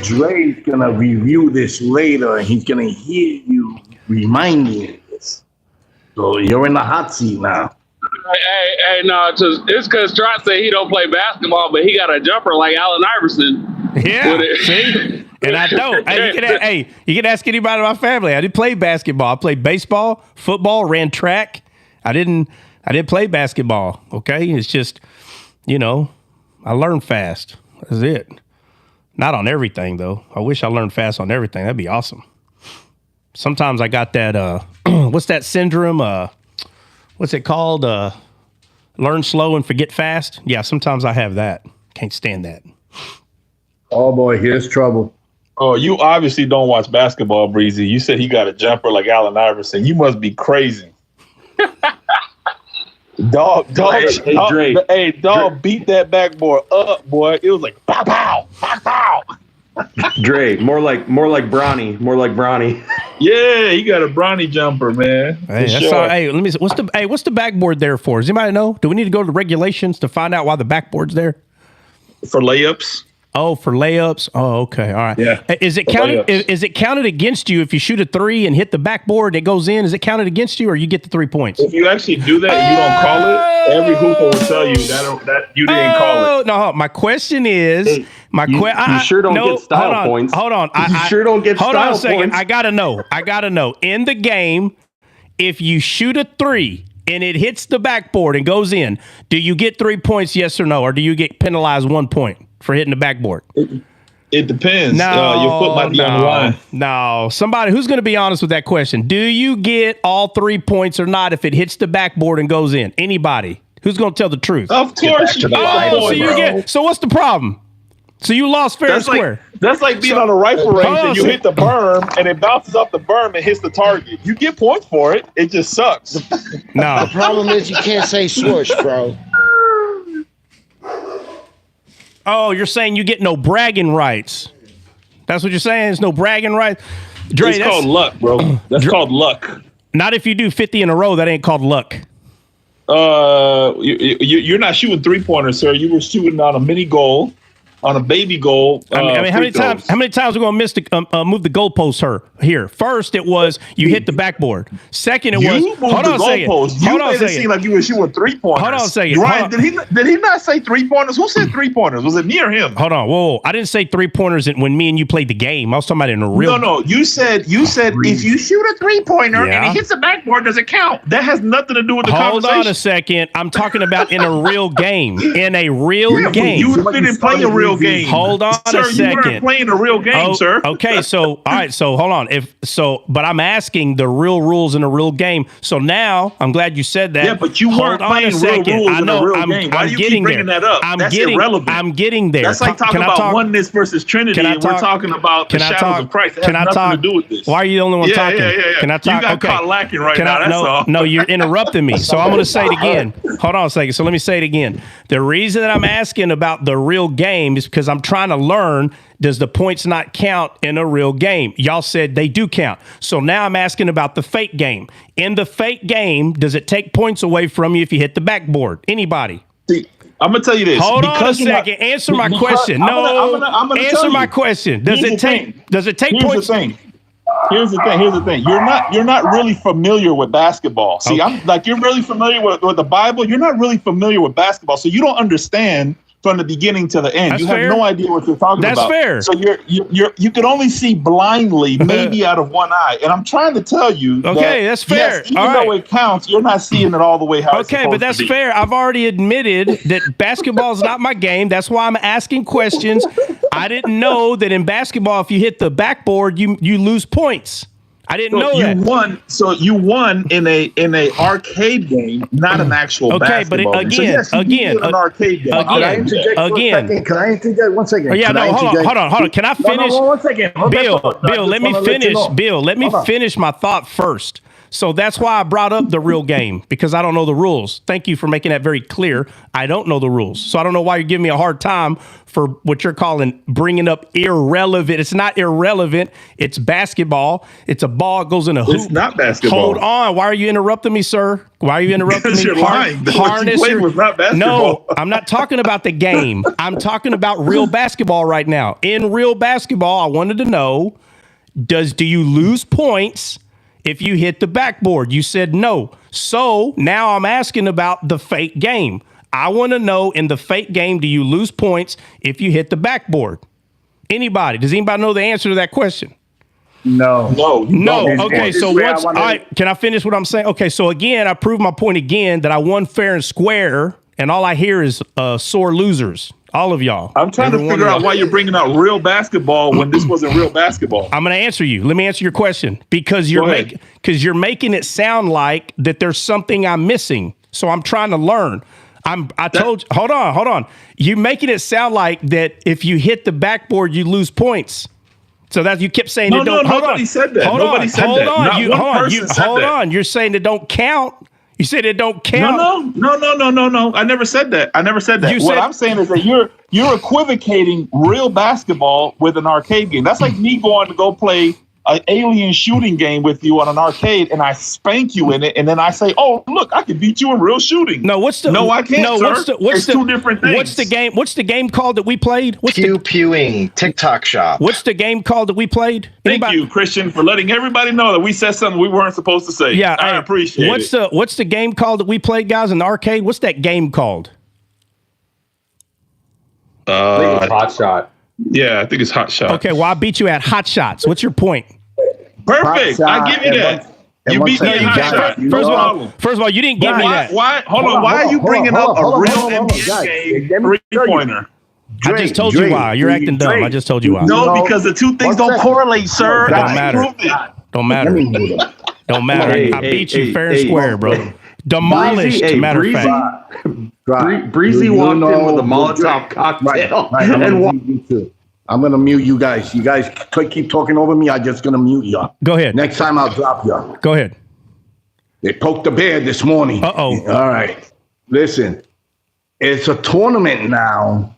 Dre's going to review this later, and he's going to hear you reminding of this. So you're in the hot seat now. Hey, no, it's because Trot said he don't play basketball, but he got a jumper like Allen Iverson. Yeah, see? And I don't. You can ask anybody in my family. I didn't play basketball. I played baseball, football, ran track. I didn't play basketball, okay? It's just, I learned fast. That's it. Not on everything, though. I wish I learned fast on everything. That'd be awesome. Sometimes I got that, what's that syndrome? What's it called? Learn slow and forget fast? Yeah, sometimes I have that. Can't stand that. Oh, boy, here's trouble. Oh, you obviously don't watch basketball, Breezy. You said he got a jumper like Allen Iverson. You must be crazy. Dog, Dre. Hey, dog, beat that backboard up, boy. It was like pow, pow, pow, pow. Dre, more like Bronny. Yeah, he got a Bronny jumper, man. Hey, that's sure. all right. Hey, let me see. What's the backboard there for? Does anybody know? Do we need to go to the regulations to find out why the backboard's there? For layups. Oh, for layups. Oh, okay. All right. Yeah. Is it counted? Is it counted against you if you shoot a 3 and hit the backboard and it goes in? Is it counted against you, or you get the 3 points? If you actually do that and you don't call it, every hooper will tell you that you didn't call it. No, my question is, you sure don't get style points. Hold on. You sure don't get style points. Hold on a second. I gotta know. In the game, if you shoot a 3 and it hits the backboard and goes in, do you get 3 points? Yes or no, or do you get penalized 1 point for hitting the backboard? It depends. Your foot might be on the line. No. Somebody who's going to be honest with that question. Do you get all 3 points or not if it hits the backboard and goes in? Anybody who's going to tell the truth? Of course. So what's the problem? So you lost fair and square. That's like being on a rifle range and you hit the berm and it bounces off the berm and hits the target. You get points for it. It just sucks. No. The problem is you can't say swoosh, bro. Oh, you're saying you get no bragging rights. That's what you're saying? There's no bragging rights? Dre, it's called luck, bro. That's called luck. Not if you do 50 in a row. That ain't called luck. You're not shooting 3-pointers, sir. You were shooting on a mini goal. on a baby goal. I mean, how free throws. many times we're gonna miss the move the goalposts here? First, it was you hit the backboard. Second, it was hold on a second. You made it seem like you were shooting 3-pointers. Hold on a second. Ryan, did he not say 3-pointers? Who said 3-pointers? Was it me or him? Hold on, whoa! I didn't say 3-pointers when me and you played the game. I was talking about in a real. No. You said if you shoot a 3-pointer and it hits the backboard, does it count? That has nothing to do with the conversation. Hold on a second. I'm talking about in a real game. In a real game. You didn't play a real game. Hold on a second. You weren't playing a real game, sir. Okay, so all right, so hold on. But I'm asking the real rules in a real game. So now I'm glad you said that. Yeah, but you weren't playing real rules in a real game. Why do you keep bringing that up? That's irrelevant. I'm getting there. That's like talking about oneness versus Trinity, and we're talking about the shadows of Christ. It has nothing to do with this. Why are you the only one talking? Yeah. Can I talk? You got caught lacking right now. That's all. No, you're interrupting me. So I'm going to say it again. Hold on a second. So let me say it again. The reason that I'm asking about the real game is because I'm trying to learn, does the points not count in a real game? Y'all said they do count. So now I'm asking about the fake game. In the fake game, does it take points away from you if you hit the backboard? Anybody? See, I'm going to tell you this. Hold on a second. Answer my question. No, answer my question. Does it take points? Here's the thing. You're not really familiar with basketball. See, I'm like, you're really familiar with the Bible. You're not really familiar with basketball, so you don't understand from the beginning to the end. That's you fair. have no idea what you're talking about. That's fair. So you can only see blindly, maybe out of one eye. And I'm trying to tell you, that's fair. Yes, even though it counts, you're not seeing it all the way how it's supposed but that's to be. fair. I've already admitted that basketball is not my game. That's why I'm asking questions. I didn't know that in basketball, if you hit the backboard, you lose points. I didn't know that. You won in a arcade game, not an actual basketball but game. again, an arcade game. Can I interject 1 second? Yeah, hold on. Can I finish? No, 1 second. Bill, let me finish. Bill, let me finish my thought first. So that's why I brought up the real game, because I don't know the rules. Thank you for making that very clear. I don't know the rules. So I don't know why you're giving me a hard time for what you're calling bringing up irrelevant. It's not irrelevant. It's basketball. It's a ball. It goes in a hoop. It's not basketball. Hold on. Why are you interrupting me, sir? Why are you interrupting me? You're lying. Harness what you was not basketball. No, I'm not talking about the game. I'm talking about real basketball right now. In real basketball, I wanted to know, do you lose points if you hit the backboard? You said no. So now I'm asking about the fake game. I want to know, in the fake game, do you lose points if you hit the backboard? Anybody? Does anybody know the answer to that question? No. Okay, so once can I finish what I'm saying? Okay, so again, I proved my point again that I won fair and square, and all I hear is sore losers. All of y'all. I'm trying to figure out why you're bringing out real basketball when this wasn't real basketball. I'm going to answer you. Let me answer your question, because you're making it sound like that there's something I'm missing. So I'm trying to learn. Hold on. You're making it sound like that if you hit the backboard, you lose points. So that you kept saying nobody said that. Nobody said that. Hold on. You're saying it don't count. You said it don't count. No. I never said that. What I'm saying is that you're equivocating real basketball with an arcade game. That's like me going to go play an alien shooting game with you on an arcade, and I spank you in it, and then I say, "Oh, look, I can beat you in real shooting." No, I can't. No, it's two different things. What's the game called that we played? Pewing TikTok shop. What's the game called that we played? Thank you, Christian, for letting everybody know that we said something we weren't supposed to say. Yeah, I appreciate it. What's the game called that we played, guys, in the arcade? What's that game called? I think it's Hot Shot. Yeah, I think it's Hot Shot. Okay, well, I beat you at Hot Shots. What's your point? Perfect. I give you that. You beat me in Hot Shot. First of all, you didn't give me that. Why are you bringing up a real NBA game three-pointer? I just told you why. You're acting dumb. I just told you why. No, because the two things don't correlate, sir. Don't matter. Don't matter. I beat you fair and square, bro. Demolished, matter of fact. Breezy walked in with a Molotov cocktail. And I'm going to mute you guys. You guys keep talking over me. I'm just going to mute y'all. Go ahead. Next time I'll drop y'all. Go ahead. They poked the bear this morning. Uh-oh. All right. Listen, it's a tournament now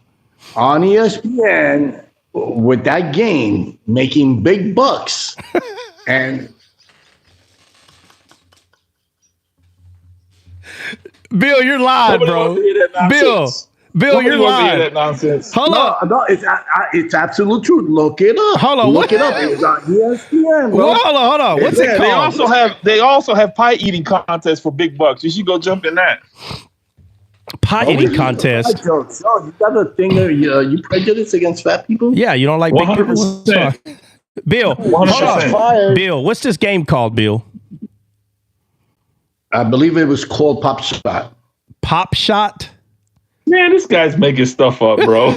on ESPN with that game making big bucks. And Bill, you're live, bro. Bill, you're lying. That nonsense. Hold on. No, it's absolute truth. Look it up. Hold on. Look it up. It was on ESPN, bro. Well, hold on. What's it called? They also have pie eating contests for big bucks. You should go jump in that. Pie eating contest. You got a thing there. You prejudice against fat people? Yeah, you don't like big people. 100%. Bill, hold on. Bill, what's this game called, Bill? I believe it was called Pop Shot. Pop Shot? Man, this guy's making stuff up, bro.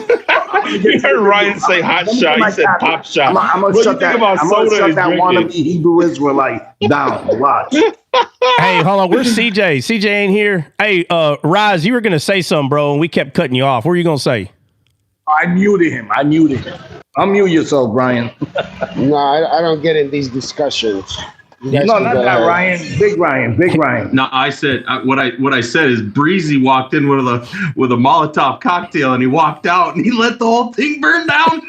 You heard Ryan say hot shot. He said pop shot. I'm going to shut that wannabe Hebrew Israelite down. Watch. Hey, hold on. Where's CJ? CJ ain't here. Hey, Rise, you were going to say something, bro, and we kept cutting you off. What were you going to say? I muted him. Unmute yourself, Brian. No, I don't get in these discussions. No, not that Ryan. Big Ryan. No, I said what I said is Breezy walked in with a Molotov cocktail and he walked out and he let the whole thing burn down.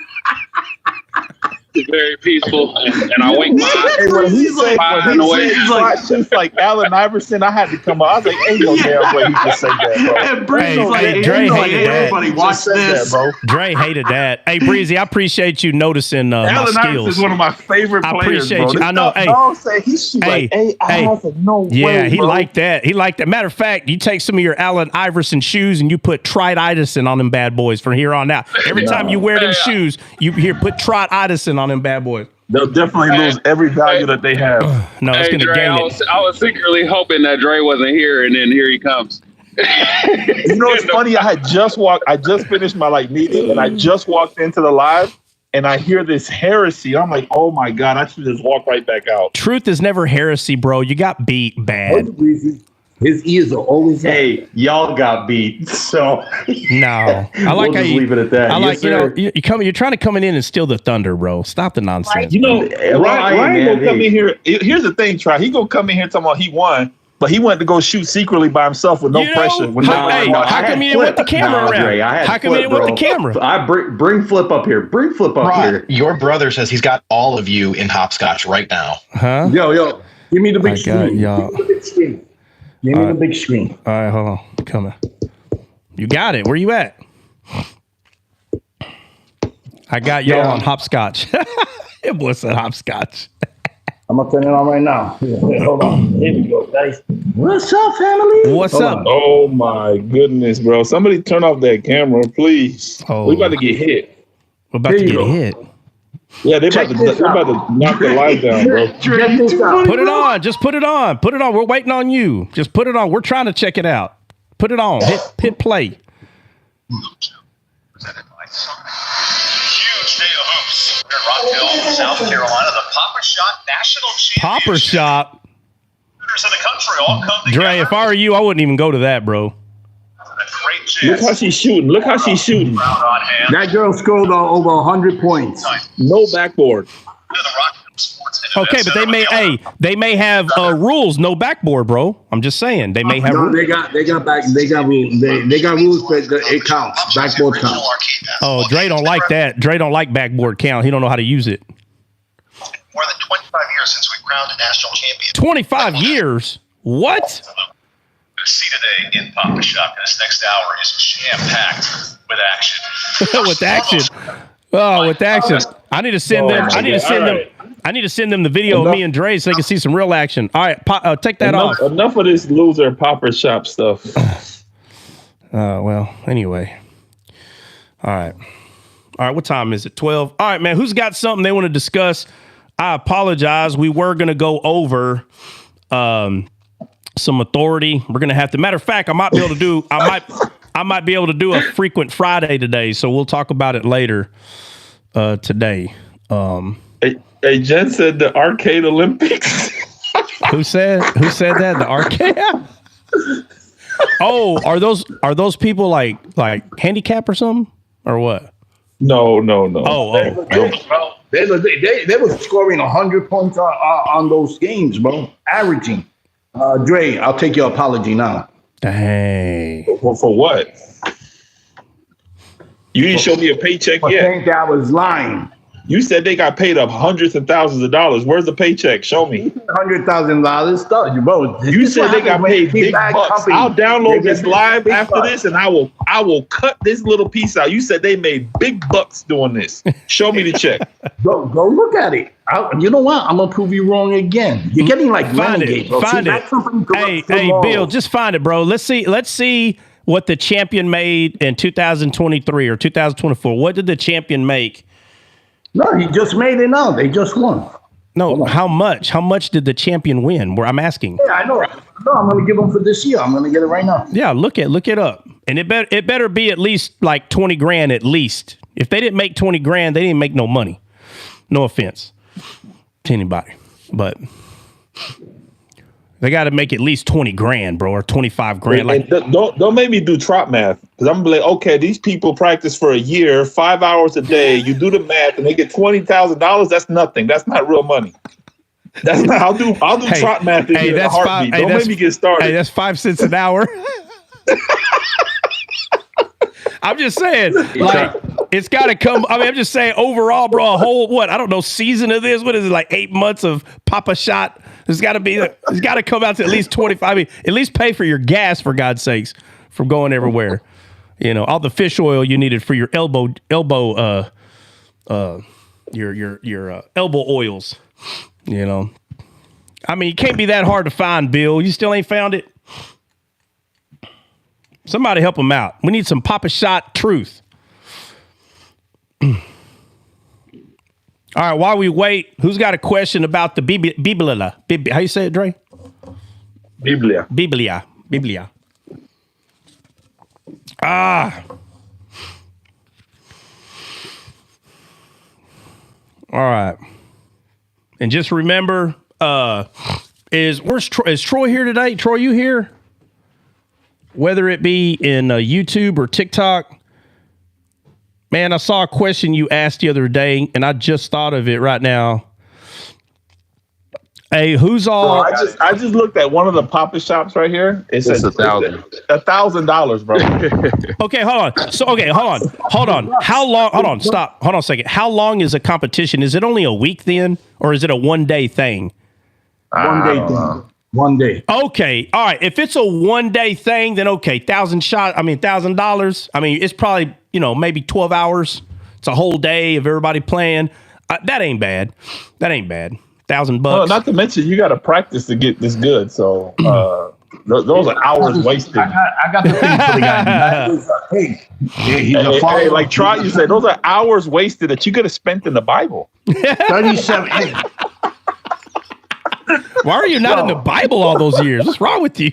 Very peaceful, and I winked my eye. When he said like Allen Iverson, I had to come up. I was like, ain't no damn way he just said that, bro. And Breezy's Dre hated that. Everybody watch this. That, bro. Dre hated that. Hey, Breezy, I appreciate you noticing my Allen skills. Iverson is one of my favorite players, I appreciate bro. you. I know. Hey, no way, he bro. liked that. He liked that. Matter of fact, you take some of your Allen Iverson shoes and you put Trite Idison on them bad boys from here on out. Every time you wear them shoes, you hear put Trite Idison on them bad boys. They'll definitely lose every value that they have. No, it's going to Dre, gain I was secretly hoping that Dre wasn't here, and then here he comes. You know, it's funny. I just finished my meeting, and I just walked into the live, and I hear this heresy. I'm like, oh my god, I should just walk right back out. Truth is never heresy, bro. You got beat bad. His ears are always. Hey, y'all got beat. So no, I like we'll how you leave it at that. I like yes, you're trying to come in and steal the thunder, bro. Stop the nonsense. You know, Ryan gonna come in here. Here's the thing, Try. He gonna come in here talking about he won, but he went to go shoot secretly by himself with no pressure. How come you didn't want the camera around? How come you didn't want the camera? I bring Flip up here. Bring Flip up here. Your brother says he's got all of you in hopscotch right now. Huh? Yo, give me the big screen. Y'all. Give me the big screen. All right, hold on. I'm coming. You got it. Where you at? I got y'all on hopscotch. It was a hopscotch. I'm going to turn it on right now. Hold on. Here we go, guys. What's up, family? What's up? Oh, my goodness, bro. Somebody turn off that camera, please. We're about to get hit. We're about to get hit. Yeah, they're about to knock the light down, bro. Put it on. Just put it on. Put it on. We're waiting on you. Just put it on. We're trying to check it out. Put it on. Hit play. Huge day of hoops. We're in Rockville, South Carolina, the Popper Shot National Championship. Popper Shot. Winners of the country all come together. Dre, if I were you, I wouldn't even go to that, bro. Look how she's shooting. That girl scored over 100 points. No backboard. Okay, but they may have rules. No backboard, bro. I'm just saying they may have. No, rules. they got rules. They got rules, but it counts. Backboard counts. Oh, Dre don't like that. Dre don't like backboard count. He don't know how to use it. More than 25 years since we crowned a national champion. 25 years? What? See today in Papa Shop. This next hour is jam-packed with action. With action. Oh, with action. I need to send them. I need to send them the video of me and Dre so they can see some real action. All right, take that off. Enough of this loser Popper Shop stuff. Well, anyway. All right. What time is it? 12. All right, man. Who's got something they want to discuss? I apologize. We were going to go over some authority. We're going to have to. Matter of fact, I might be able to do. I might be able to do a frequent Friday today. So we'll talk about it later today. Hey, Jen said the arcade Olympics. Who said that? The arcade? Oh, are those people like handicap or something or what? No. Oh. They were scoring 100 points on those games, bro. Averaging. Dre, I'll take your apology now. Dang. For what? You didn't show me a paycheck yet. I think that was lying. You said they got paid up hundreds of thousands of dollars. Where's the paycheck? Show me. $100,000. Bro, you said they got paid big bucks. I'll download this live after this, and I will cut this little piece out. You said they made big bucks doing this. Show me the check. Go look at it. You know what? I'm gonna prove you wrong again. You're getting like renegade, bro. Find it. Hey, Bill, just find it, bro. Let's see what the champion made in 2023 or 2024. What did the champion make? No, he just made it now. They just won. No, how much? How much did the champion win? Where I'm asking. Yeah, I know. No, I'm gonna give them for this year. I'm gonna get it right now. Yeah, look it up, and it better be at least like 20 grand at least. If they didn't make 20 grand, they didn't make no money. No offense to anybody, but they got to make at least 20 grand, bro, or 25 grand. Like, don't make me do trot math, because I'm gonna be like, okay, these people practice for a year, 5 hours a day. You do the math, and they get $20,000. That's nothing. That's not real money. That's not. I'll do trot math in a heartbeat. Don't make me get started. Hey, that's 5 cents an hour. I'm just saying, like, it's got to come. I mean, I'm just saying, overall, bro, a whole I don't know, season of this. What is it, like 8 months of Papa Shot? It's got to come out to at least 25. I mean, at least pay for your gas, for God's sakes, from going everywhere. You know, all the fish oil you needed for your elbow, your elbow oils. You know, I mean, it can't be that hard to find, Bill. You still ain't found it. Somebody help him out. We need some Papa Shot truth. All right, while we wait, who's got a question about the Biblia? How you say it, Dre? Biblia. Ah. All right. And just remember, is Troy here today? Troy, you here? Whether it be in YouTube or TikTok. Man, I saw a question you asked the other day, and I just thought of it right now. Hey, who's all? Bro, I just looked at one of the Papa shops right here. It's $1,000. $1,000, bro. Okay, hold on. So, hold on. How long? Hold on. Stop. Hold on a second. How long is a competition? Is it only a week then, or is it a 1 day thing? 1 day thing. 1 day. Okay. All right. If it's a 1 day thing, then okay. $1,000. I mean, it's probably, maybe 12 hours. It's a whole day of everybody playing. That ain't bad. $1,000. Well, not to mention, you got to practice to get this good. So those are hours wasted. I got the thing for the guy. Hey, like Trot, you said, those are hours wasted that you could have spent in the Bible. 37. Why are you not in the Bible all those years? What's wrong with you?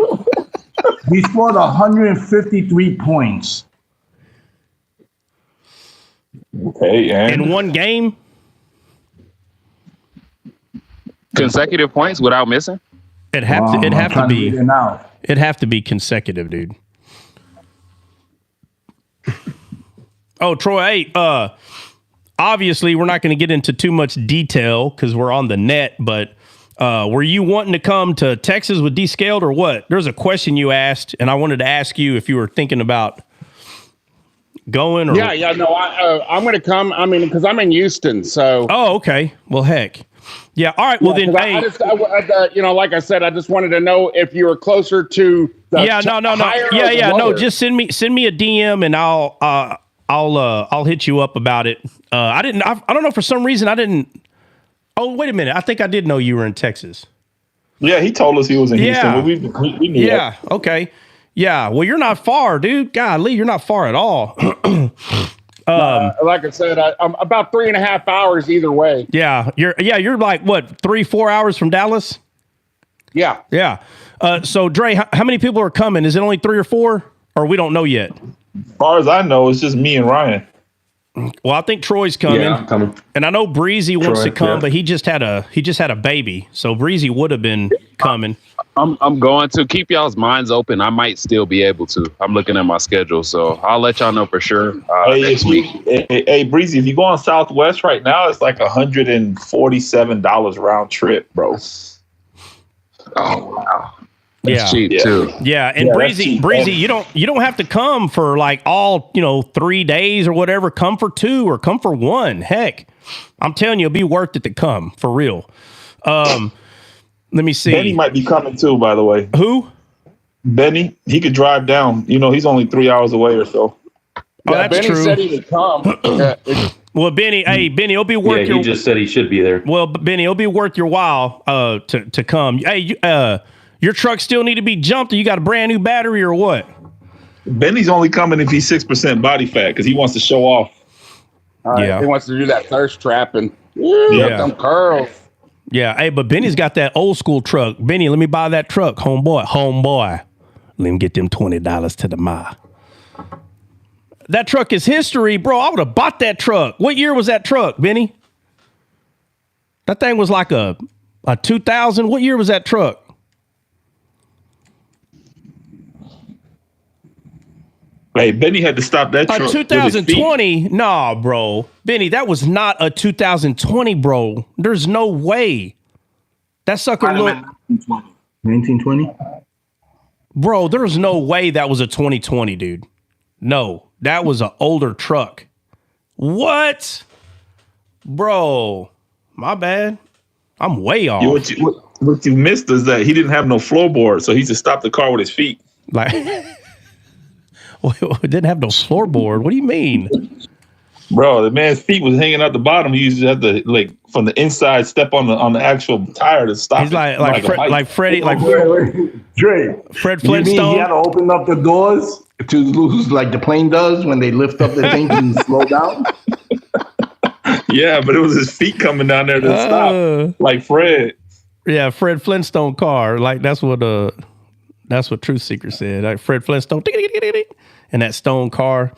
He scored 153 points. Okay, in one game? Consecutive points without missing? It'd have to be consecutive, dude. Oh, Troy, hey, obviously we're not going to get into too much detail because we're on the net, but were you wanting to come to Texas with Descaled or what? There's a question you asked, and I wanted to ask you if you were thinking about going. Or... Yeah, no, I'm going to come. I mean, because I'm in Houston, so. Oh, okay. Well, heck. Yeah. All right. Well, then, hey. Like I said, I just wanted to know if you were closer to. No. Yeah. No, just send me a DM, and I'll hit you up about it. I don't know, for some reason I didn't. Oh, wait a minute. I think I did know you were in Texas. Yeah, he told us he was in Houston. We knew that. Okay. Yeah. Well, you're not far, dude. Golly, you're not far at all. Like I said, I'm about 3.5 hours either way. Yeah. You're like what, 3-4 hours from Dallas? Yeah. Yeah. So Dre, how many people are coming? Is it only 3 or 4, or we don't know yet? As far as I know, it's just me and Ryan. Well, I think Troy's coming. Yeah, I'm coming. And I know Breezy wants to come, but he just had a baby. So Breezy would have been coming. I'm going to keep y'all's minds open. I might still be able to. I'm looking at my schedule, so I'll let y'all know for sure next week. Hey, Breezy, if you go on Southwest right now, it's like $147 round trip, bro. Oh wow! Yeah, cheap too. Yeah, and Breezy, you don't have to come for like all 3 days or whatever. Come for 2 or come for 1. Heck, I'm telling you, it'll be worth it to come for real. Let me see. Benny might be coming too, by the way. Who? Benny. He could drive down. He's only 3 hours away or so. Oh, that's Benny true. said he would come. Well, Benny, it'll be worth he just said he should be there. Well, Benny, it'll be worth your while to come. Hey, your truck still need to be jumped, or you got a brand new battery, or what? Benny's only coming if he's 6% body fat because he wants to show off. He wants to do that thirst trap and Yeah. them curls. Yeah, hey, but Benny's got that old school truck. Benny, let me buy that truck, homeboy. Let me get them $20 to the mile. That truck is history, bro. I would have bought that truck. What year was that truck, Benny? That thing was like a 2000. What year was that truck? Hey, Benny had to stop that truck. A 2020? Nah, bro. Benny, that was not a 2020, bro. There's no way. That sucker looked... 1920? Bro, there's no way that was a 2020, dude. No, that was an older truck. What? Bro, my bad. I'm way off. What you missed is that he didn't have no floorboard, so he just stopped the car with his feet. Like... It didn't have no floorboard. What do you mean? Bro, the man's feet was hanging out the bottom. He used to have to, like, from the inside, step on the actual tire to stop. He's like Freddie, like Dre. Fred You mean Flintstone. he had to open up the doors to lose like the plane does when they lift up the thing and slow down? Yeah, but it was his feet coming down there to stop, like Fred. Yeah, Fred Flintstone car. Like that's what Truth Seeker said. Like Fred Flintstone, and that stone car.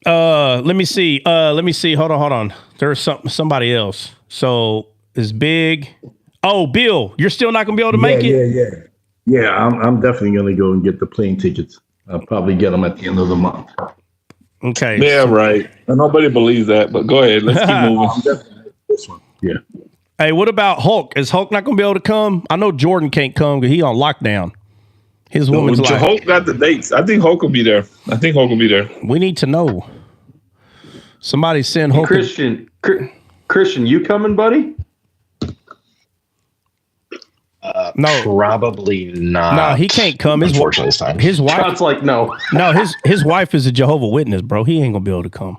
Let me see. Hold on. There's somebody else. So is Big. Oh, Bill, you're still not gonna be able to make it. Yeah. I'm definitely gonna go and get the plane tickets. I'll probably get them at the end of the month. Okay. Yeah, right. Nobody believes that, but go ahead. Let's keep moving. This one. Yeah. Hey, what about Hulk? Is Hulk not going to be able to come? I know Jordan can't come because he on lockdown. His woman's like... Hulk got the dates. I think Hulk will be there. We need to know. Somebody send Hulk... Christian, you coming, buddy? No. Probably not. No, he can't come. Unfortunately, this time. His wife... Sounds like no. No, his wife is a Jehovah's Witness, bro. He ain't going to be able to come.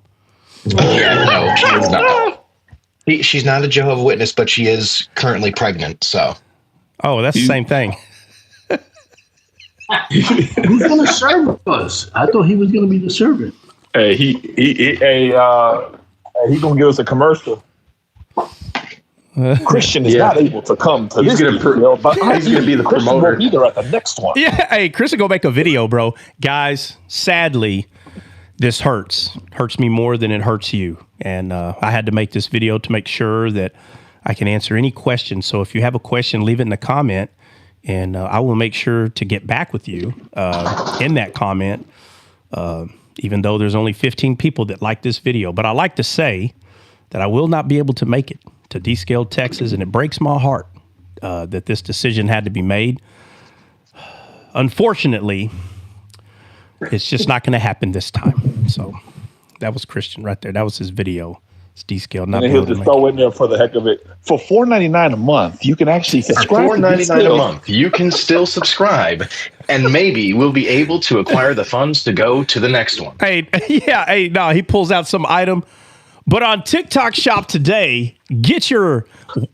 Yeah, no, she is not. She's not a Jehovah's Witness, but she is currently pregnant, so. Oh, that's the same thing. He's going to serve us. I thought he was going to be the servant. Hey, he's going to give us a commercial. Christian is not able to come to this video, but he's going to be the promoter. Will be there at the next one. Yeah, hey, Chris will go make a video, bro. Guys, sadly, this hurts me more than it hurts you. And I had to make this video to make sure that I can answer any questions. So if you have a question, leave it in the comment, and I will make sure to get back with you in that comment, even though there's only 15 people that like this video. But I like to say that I will not be able to make it to Descaled, Texas, and it breaks my heart that this decision had to be made. Unfortunately, it's just not going to happen this time. So that was Christian right there. That was his video. It's Descaled. And he'll just throw in there for the heck of it. For $4.99 a month, you can actually subscribe. $4.99 a month, you can still subscribe, and maybe we'll be able to acquire the funds to go to the next one. Hey, no, he pulls out some item. But on TikTok Shop today, get your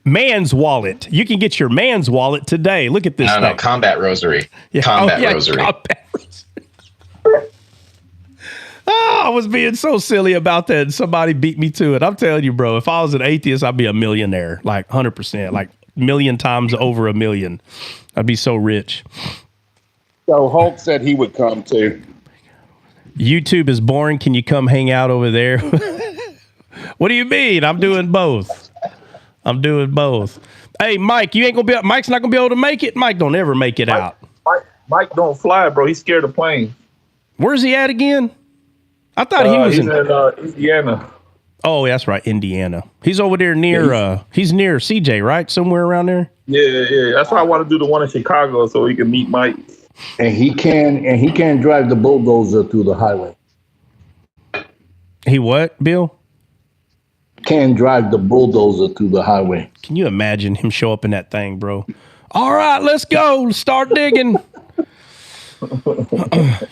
man's wallet. You can get your man's wallet today. Look at this thing. No, Combat Rosary. Yeah. Combat Rosary. Combat Rosary. I was being so silly about that, and somebody beat me to it. I'm telling you, bro, if I was an atheist, I'd be a millionaire, like 100%, like million times over a million. I'd be so rich. So Hulk said he would come too. YouTube is boring. Can you come hang out over there? What do you mean? I'm doing both. Hey, Mike, Mike's not gonna be able to make it. Mike don't ever make it out. Mike don't fly, bro. He's scared of planes. Where's he at again? I thought he was in Indiana. Oh, that's right, Indiana. He's over there near. He's near CJ, right? Somewhere around there. Yeah. That's why I want to do the one in Chicago so he can meet Mike. And he can drive the bulldozer through the highway. He what, Bill? Can drive the bulldozer through the highway. Can you imagine him show up in that thing, bro? All right, let's go. Start digging.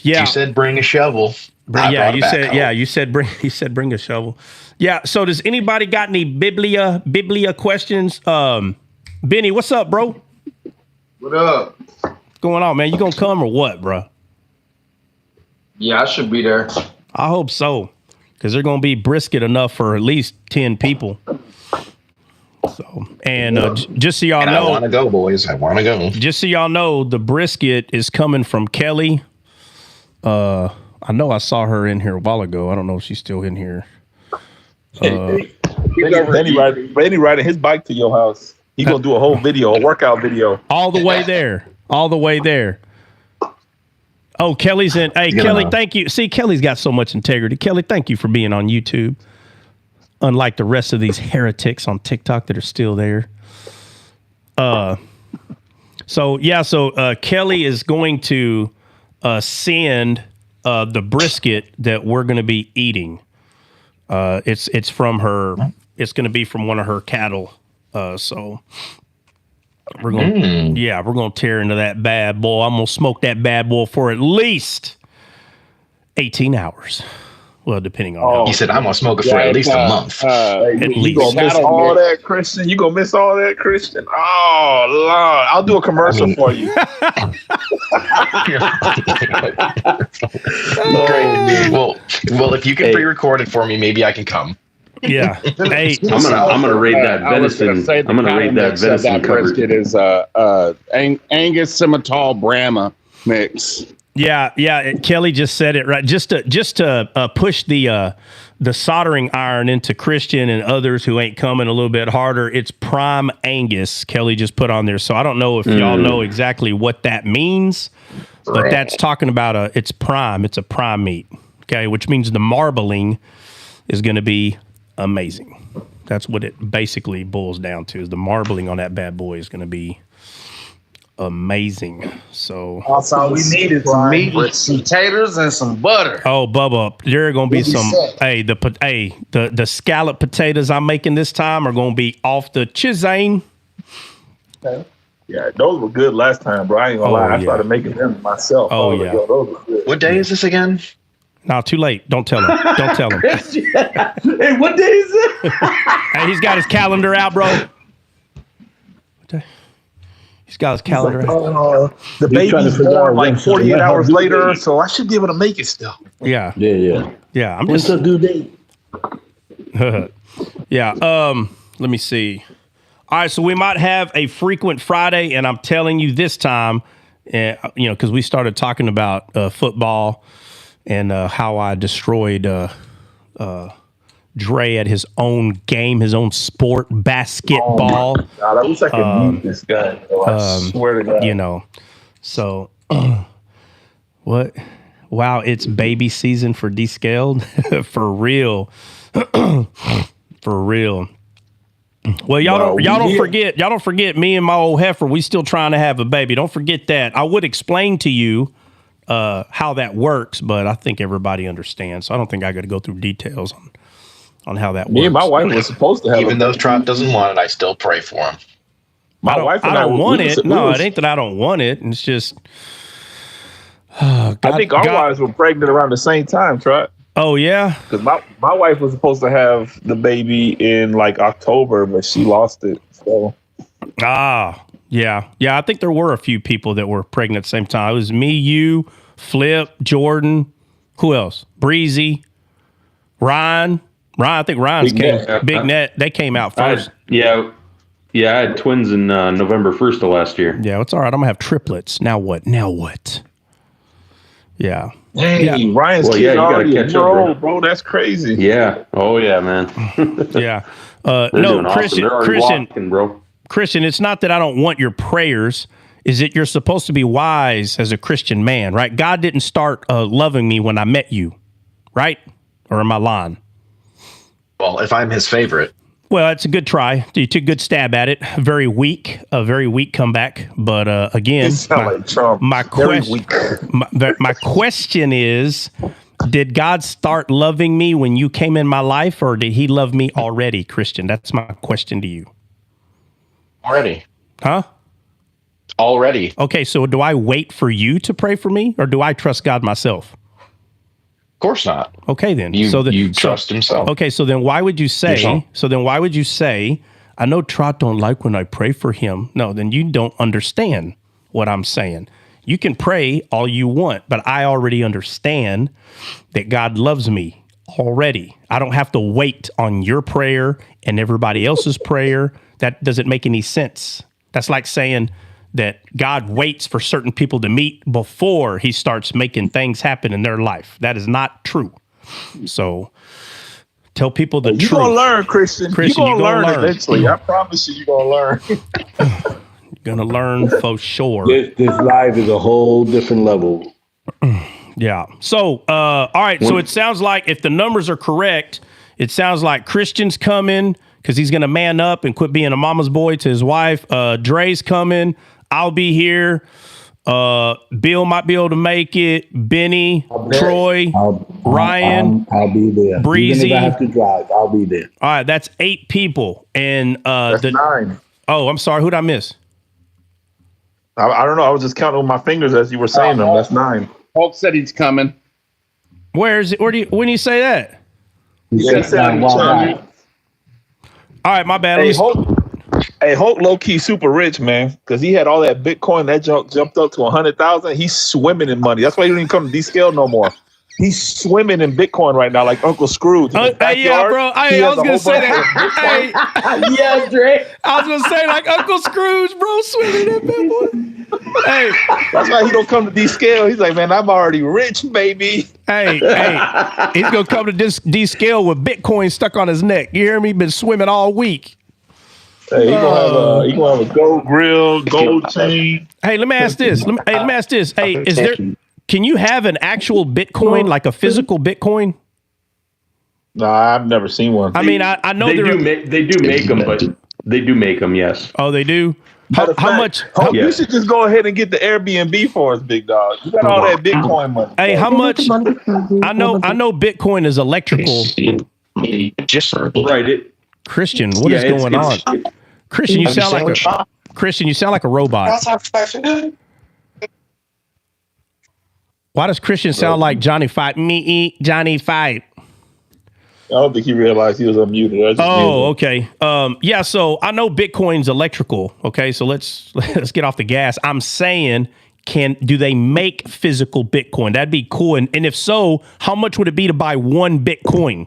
Yeah. You said bring a shovel. You said bring a shovel. Yeah. So does anybody got any Biblia questions? Benny, what's up, bro? What up? What's going on, man? You gonna come or what, bro? Yeah, I should be there. I hope so, because they're gonna be brisket enough for at least 10 people. So, and just so y'all know, I want to go, boys. I want to go. Just so y'all know, the brisket is coming from Kelly. I know I saw her in here a while ago. I don't know if she's still in here. Benny riding his bike to your house. He gonna do a whole video, a workout video. All the way there. Oh, Kelly's in. Hey, Kelly, thank you. See, Kelly's got so much integrity. Kelly, thank you for being on YouTube. Unlike the rest of these heretics on TikTok that are still there. So Kelly is going to send the brisket that we're going to be eating. It's from her. It's going to be from one of her cattle. So we're going to tear into that bad boy. I'm going to smoke that bad boy for at least 18 hours. Well, depending on. He said, "I'm gonna smoke it for at least a month." At least. You gonna miss all that, Christian? Oh Lord, I'll do a commercial for you. Great. Well, if you can pre-record it for me, maybe I can come. Yeah. Hey, I'm gonna raid that venison. I'm gonna raid that venison covered. Brisket is Angus Simmental Brahma mix. Yeah. Kelly just said it right. Just to push the soldering iron into Christian and others who ain't coming a little bit harder. It's prime Angus. Kelly just put on there. So I don't know if y'all know exactly what that means, but that's talking about it's prime. It's a prime meat. Okay, which means the marbling is going to be amazing. That's what it basically boils down to. Is the marbling on that bad boy is going to be amazing. So all we need is some meat with some taters and some butter. Oh, Bubba, there are gonna be some. Hey, the scallop potatoes I'm making this time are gonna be off the chisane. Okay. Yeah, those were good last time, bro. I ain't gonna lie. I started making them myself. Oh yeah. Those were good. What day is this again? No, too late. Don't tell him. Don't tell him. Hey, what day is it? Hey, he's got his calendar out, bro. He's got his calendar. The baby's born like 48 hours later, so I should be able to make it still. Yeah. I'm What's the due date? Yeah. Let me see. All right, so we might have a frequent Friday, and I'm telling you this time, because we started talking about football and how I destroyed Dre at his own game, his own sport, basketball. Oh God, I wish I could meet this guy. I swear to God. So what? Wow, it's baby season for Descaled. For real. For real. Well, y'all don't forget me and my old heifer, we still trying to have a baby. Don't forget that. I would explain to you how that works, but I think everybody understands. So I don't think I got to go through details on how that works. Me and my wife was supposed to have even though Trot doesn't want it, I still pray for him. My wife and I don't want it. No, it ain't that I don't want it. It's just I think our wives were pregnant around the same time, Trot. Oh yeah, because my wife was supposed to have the baby in like October, but she lost it. So yeah. I think there were a few people that were pregnant at the same time. It was me, you, Flip, Jordan. Who else? Breezy, Ryan. I think Ryan's Big Net. They came out first. I had twins in November 1st of last year. Yeah, it's all right. I'm gonna have triplets. Now what? Yeah. Hey, Ryan's kid already a year old, bro. That's crazy. Yeah. Oh yeah, man. Yeah. No, Christian, walking, bro. Christian, it's not that I don't want your prayers. Is that you're supposed to be wise as a Christian man, right? God didn't start loving me when I met you, right? Or am I lying? Well, if I'm his favorite. Well, it's a good try. You took a good stab at it. A very weak comeback. But again, my question is, did God start loving me when you came in my life, or did he love me already, Christian? That's my question to you. Already. Huh? Already. Okay, so do I wait for you to pray for me, or do I trust God myself? Of course not. Okay, then. You trust himself. Okay, so then why would you say? Yourself. So then why would you say? I know Trot don't like when I pray for him. No, then you don't understand what I'm saying. You can pray all you want, but I already understand that God loves me already. I don't have to wait on your prayer and everybody else's prayer. That doesn't make any sense. That's like saying that God waits for certain people to meet before he starts making things happen in their life. That is not true. So tell people the truth. You're going to learn, Christian. You're going to learn eventually. I promise you, you're going to learn. You're going to learn for sure. This live is a whole different level. Yeah. So, all right. So it sounds like if the numbers are correct, it sounds like Christian's coming because he's going to man up and quit being a mama's boy to his wife. Dre's coming. I'll be here. Bill might be able to make it. Benny, Troy, Ryan, I'll be there. Breezy. Even if I have to drive, I'll be there. All right. That's 8 people. And that's 9. Oh, I'm sorry. Who'd I miss? I don't know. I was just counting with my fingers as you were saying them. That's 9. Hulk said he's coming. Where is it? When do you say that? He said he's coming. All right, my bad. Hey, Hulk low key super rich, man, because he had all that Bitcoin that jumped up to 100,000. He's swimming in money. That's why he don't even come to D-Scale no more. He's swimming in Bitcoin right now, like Uncle Scrooge. Yeah, bro. I was gonna say that. Yeah, Dre. I was gonna say like Uncle Scrooge, bro, swimming in Bitcoin. Hey, that's why he don't come to D-Scale. He's like, man, I'm already rich, baby. Hey, he's gonna come to D-Scale with Bitcoin stuck on his neck. You hear me? Been swimming all week. Hey, he gonna have a gold grill, gold chain. Hey, let me ask this. Hey, can you have an actual Bitcoin, like a physical Bitcoin? No, I've never seen one. I mean, I know they do make them, but they do make them. Yes. Oh, they do. How much? You should just go ahead and get the Airbnb for us, big dog. You got all that Bitcoin money. Hey, how much? I know Bitcoin is electrical. Just right. Christian, what is going on? Christian, you sound like a robot. Why does Christian sound like Johnny Fight? Me, Johnny Fight. I don't think he realized he was unmuted. Okay. Yeah. So I know Bitcoin's electrical. Okay. So let's get off the gas. I'm saying, do they make physical Bitcoin? That'd be cool. And if so, how much would it be to buy one Bitcoin?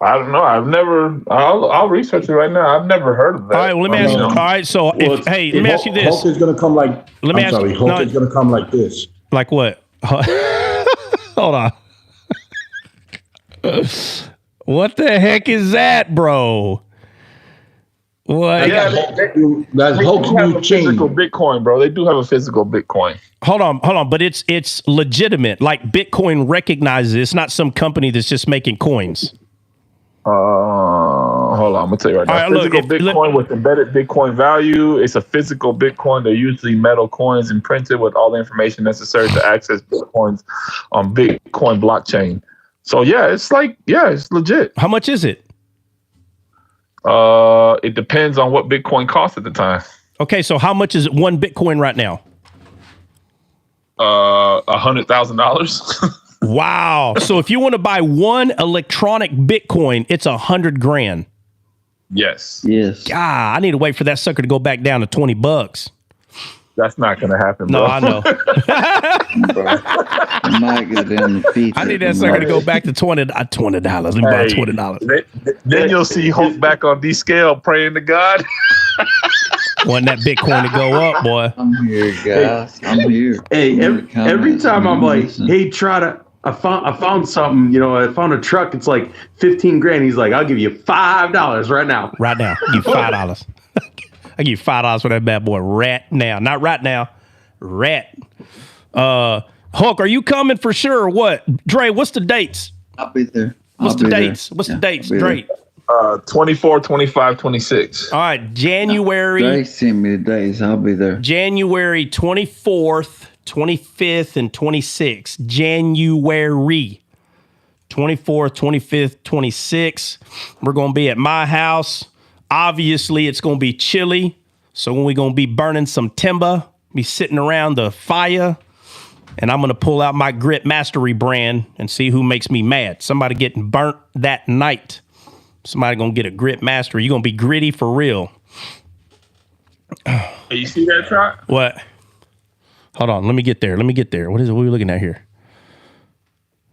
I don't know. I'll research it right now. I've never heard of that. All right. Well, let me ask you. All right. So let me ask you this. Hulk is going to come like. Hulk is going to come like this. Like what? Hold on. What the heck is that, bro? What? Yeah, that's Hulk's new chain. Physical Bitcoin, bro. They do have a physical Bitcoin. Hold on, but it's legitimate. Like Bitcoin recognizes it. It's not some company that's just making coins. Hold on, I'm gonna tell you right now. Physical Bitcoin with embedded Bitcoin value. It's a physical Bitcoin. They're usually metal coins and printed with all the information necessary to access Bitcoins on Bitcoin blockchain. So it's legit. How much is it? It depends on what Bitcoin costs at the time. Okay, so how much is one Bitcoin right now? $100,000. Wow. So if you want to buy one electronic Bitcoin, it's $100,000. Yes. God, I need to wait for that sucker to go back down to $20. That's not going to happen, bro. No, I know. I need that sucker to go back to $20. Let me buy $20. Then you'll see Hulk back on D-Scale praying to God. Want that Bitcoin to go up, boy. I'm here, guys. I'm here. Hey, every time I'm like, hey, try to. I found something, I found a truck. It's like $15,000. He's like, I'll give you $5 right now. Right now. Give you $5. I give you $5 for that bad boy right now. Not right now. Rat. Hulk, are you coming for sure or what? Dre, what's the dates? I'll be there. What's the dates? What's the dates, Drake? 24, 25, 26. All right, January. Drake send me the dates. I'll be there. January 24th, 25th, and 26th. January 24th, 25th, 26th. We're going to be at my house. Obviously, it's going to be chilly. So we're going to be burning some timber, be sitting around the fire, and I'm going to pull out my Grit Mastery brand and see who makes me mad. Somebody getting burnt that night. Somebody going to get a Grit Mastery. You're going to be gritty for real. You see that, Trot? What? Hold on. Let me get there. What is it? What are we looking at here?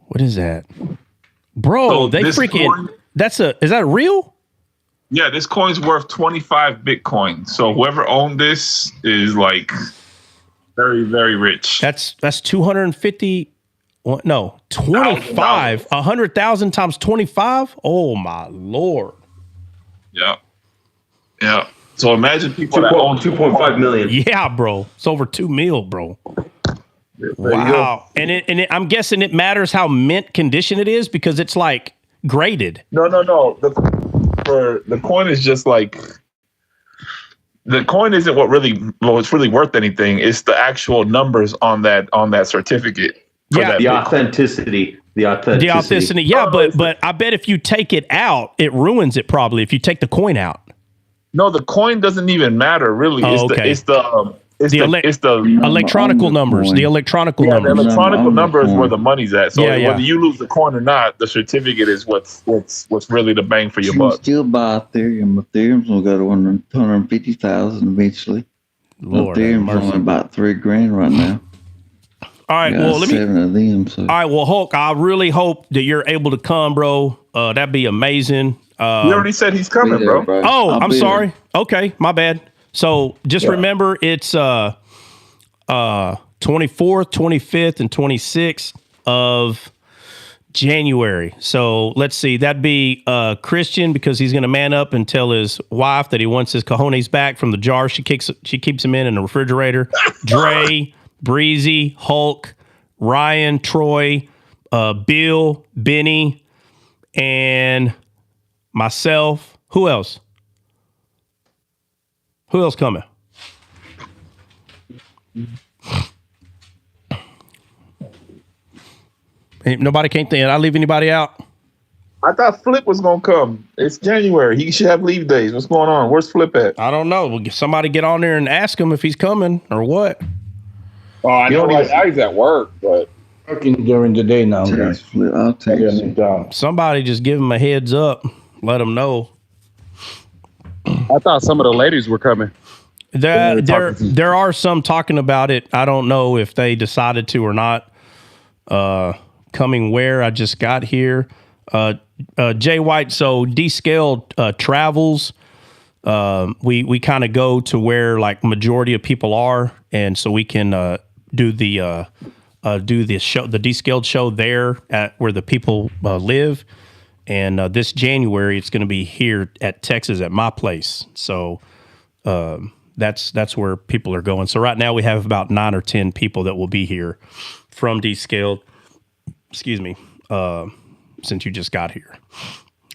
What is that? Bro, so they freaking... Coin, is that real? Yeah, this coin's worth 25 Bitcoin. So whoever owned this is like very, very rich. That's 250... No, 25. 100,000 times 25? Oh, my Lord. Yeah. Yeah. So imagine people that own 2.5 million. Yeah, bro. It's over 2 mil, bro. Wow. And I'm guessing it matters how mint condition it is because it's like graded. No. The coin is just like... The coin isn't what's really worth anything. It's the actual numbers on that certificate. Yeah, the authenticity. The authenticity. Yeah, but I bet if you take it out, it ruins it probably if you take the coin out. No, the coin doesn't even matter really. It's the electronical numbers. The electronical numbers. The electronical numbers where the money's at. So whether you lose the coin or not, the certificate is what's really the bang for your buck. You still buy Ethereum. Ethereum's gonna go to 150,000 eventually. Lord, Ethereum's only about $3,000 right now. All right, well, let me. 7 of them. So. All right, well, Hulk, I really hope that you're able to come, bro. That'd be amazing. He already said he's coming, there, bro. Oh, I'm sorry. There. Okay, my bad. So just remember, it's 24th, 25th, and 26th of January. So let's see. That'd be Christian because he's going to man up and tell his wife that he wants his cojones back from the jar she keeps him in the refrigerator. Dre. Breezy, Hulk, Ryan, Troy, Bill, Benny, and myself. Who else? Who else coming? Nobody can't think. Did I leave anybody out? I thought Flip was going to come. It's January. He should have leave days. What's going on? Where's Flip at? I don't know. Will somebody get on there and ask him if he's coming or what? Oh, I know right now he's at work, but working during the day now. I'll take it. Somebody just give him a heads up. Let him know. I thought some of the ladies were coming. There are some talking about it. I don't know if they decided to or not. Coming where? I just got here. Jay White, so Descaled travels. We kind of go to where like majority of people are, and so we can do the show, the Descaled show there at where the people live. And this January, it's going to be here at Texas at my place. So that's where people are going. So right now we have about 9 or 10 people that will be here from Descaled. Excuse me. Since you just got here.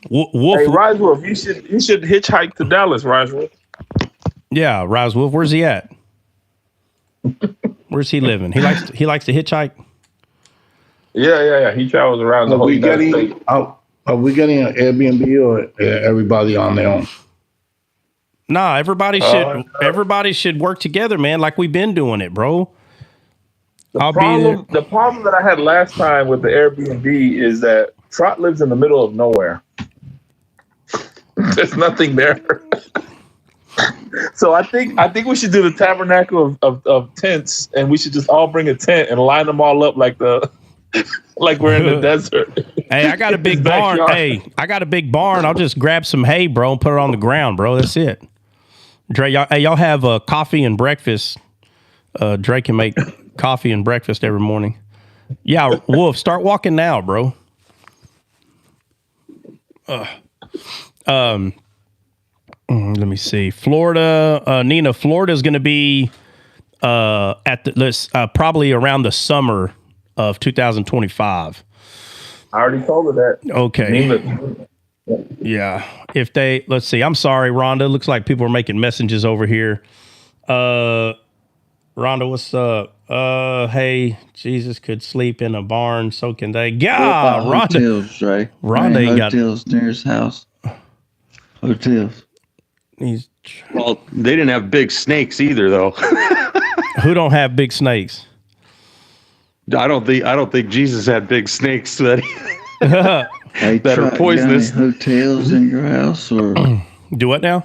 Wolf, hey, Risewolf, you should hitchhike to Dallas, Risewolf. Yeah, Risewolf, where's he at? Where's he living? He likes to hitchhike. Yeah. He travels around the whole United States. Are we getting an Airbnb or everybody on their own? Nah, everybody should work together, man. Like we've been doing it, bro. The problem that I had last time with the Airbnb is that Trot lives in the middle of nowhere. There's nothing there. So I think we should do the tabernacle of tents, and we should just all bring a tent and line them all up like we're in the desert. Hey, I got a big barn. Hey, I got a big barn. I'll just grab some hay, bro, and put it on the ground, bro. That's it. Dre, y'all have coffee and breakfast. Dre can make coffee and breakfast every morning. Yeah, Wolf, start walking now, bro. Let me see. Florida, Nina. Florida is going to be at the probably around the summer of 2025. I already told her that. Okay. Yeah. If they, let's see. I'm sorry, Rhonda. Looks like people are making messages over here. Rhonda, what's up? Hey, Jesus could sleep in a barn, so can they. God, Rhonda. Hotels, right? Rhonda ain't got hotels near his house. Hotels. Well, they didn't have big snakes either, though. Who don't have big snakes? I don't think Jesus had big snakes that that are poisonous. Hotels in your house, or do what now?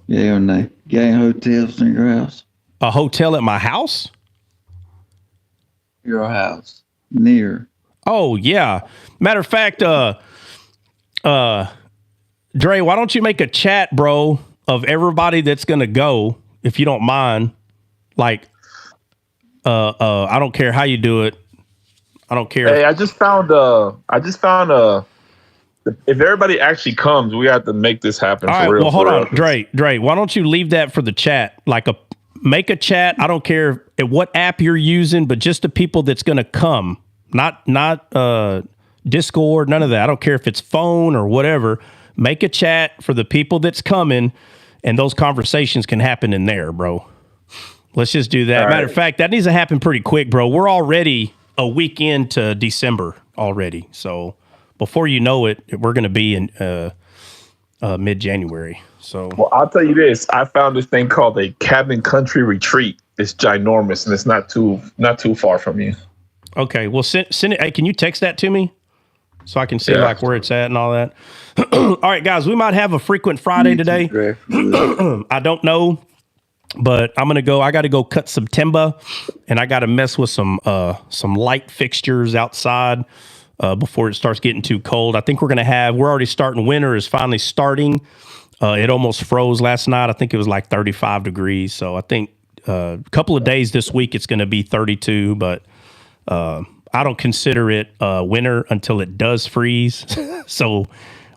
Yeah or nay? Gang hotels in your house. A hotel at my house? Your house near. Oh yeah. Matter of fact, Dre, why don't you make a chat, bro, of everybody that's gonna go, if you don't mind. Like, I don't care how you do it. I don't care. Hey, I just found if everybody actually comes, we have to make this happen. All for right, real. well, hold on, Dre, why don't you leave that for the chat? Make a chat. I don't care what app you're using, but just the people that's going to come, not Discord, none of that. I don't care if it's phone or whatever. Make a chat for the people that's coming, and those conversations can happen in there, bro. Let's just do that. Matter of fact, that needs to happen pretty quick, bro. We're already a week into December already. So before you know it, we're going to be in mid-January. So, well, I'll tell you this. I found this thing called a cabin country retreat. It's ginormous, and it's not too far from you. Okay. Well, send it. Hey, can you text that to me so I can see where it's at and all that? All right, guys, we might have a frequent Friday today. I don't know. But I'm gonna go. I got to go cut some timber, and I got to mess with some light fixtures outside before it starts getting too cold. I think we're already starting. Winter is finally starting. It almost froze last night. I think it was like 35 degrees. So I think a couple of days this week it's going to be 32. But I don't consider it winter until it does freeze. So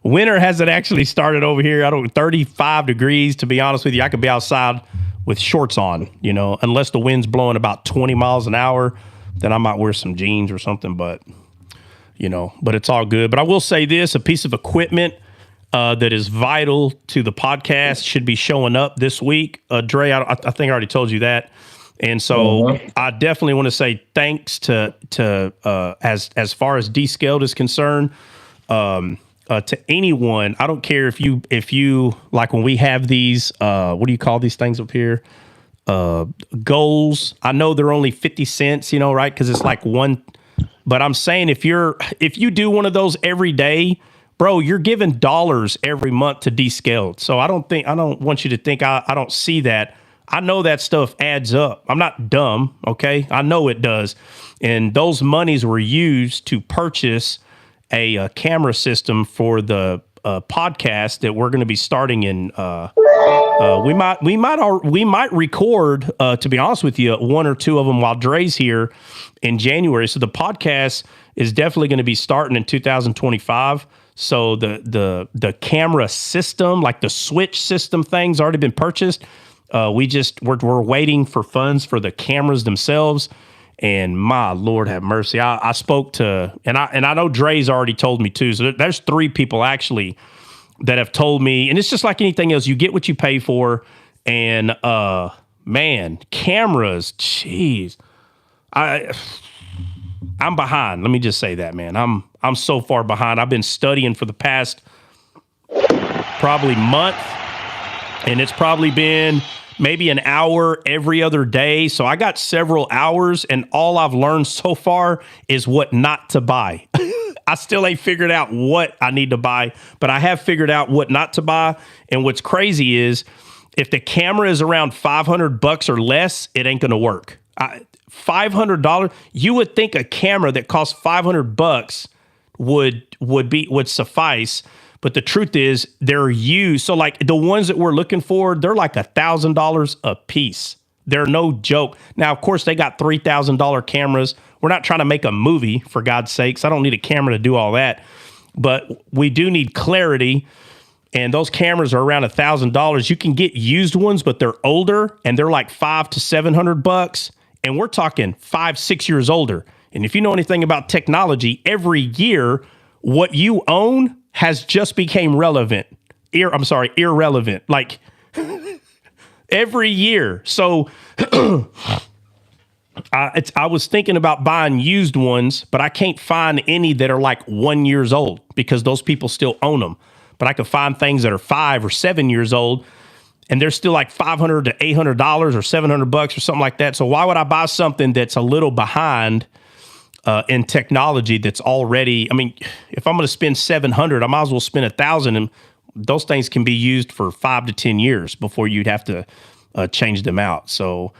winter hasn't actually started over here. 35 degrees. To be honest with you, I could be outside with shorts on, unless the wind's blowing about 20 miles an hour, then I might wear some jeans or something, but it's all good. But I will say this, a piece of equipment that is vital to the podcast should be showing up this week. Dre, I think I already told you that. And so I definitely want to say thanks to as far as Descaled is concerned, to anyone. I don't care if you like when we have these, what do you call these things up here? Goals. I know they're only 50 cents, right? Because it's like one. But I'm saying if you do one of those every day, bro, you're giving dollars every month to Descaled. So I don't want you to think I don't see that. I know that stuff adds up. I'm not dumb, okay? I know it does. And those monies were used to purchase a camera system for the podcast that we're going to be starting in. We might record, to be honest with you, one or two of them while Dre's here in January. So the podcast is definitely going to be starting in 2025. So the camera system, like the switch system thing's already been purchased. We're waiting for funds for the cameras themselves. And my Lord have mercy. I spoke to, and I know Dre's already told me too. So there's 3 people actually that have told me, and it's just like anything else. You get what you pay for. And man, cameras, jeez. I'm behind. Let me just say that, man. I'm so far behind. I've been studying for the past probably month, and it's probably been maybe an hour every other day. So I got several hours, and all I've learned so far is what not to buy. I still ain't figured out what I need to buy, but I have figured out what not to buy. And what's crazy is if the camera is around $500 or less, it ain't going to work. $500, you would think a camera that costs $500 would suffice. But the truth is they're used. So like the ones that we're looking for, they're like $1,000 a piece. They're no joke. Now, of course, they got $3,000 cameras. We're not trying to make a movie, for God's sakes. I don't need a camera to do all that. But we do need clarity. And those cameras are around $1,000. You can get used ones, but they're older and they're like $500 to $700. And we're talking 5-6 years older. And if you know anything about technology, every year what you own has just became irrelevant. Like every year. So I was thinking about buying used ones, but I can't find any that are like 1 year old because those people still own them. But I could find things that are 5 or 7 years old, and they're still like $500 to $800 or $700 or something like that. So why would I buy something that's a little behind in technology that's already? I mean, if I'm going to spend $700, I might as well spend $1,000, and those things can be used for 5 to 10 years before you'd have to change them out. So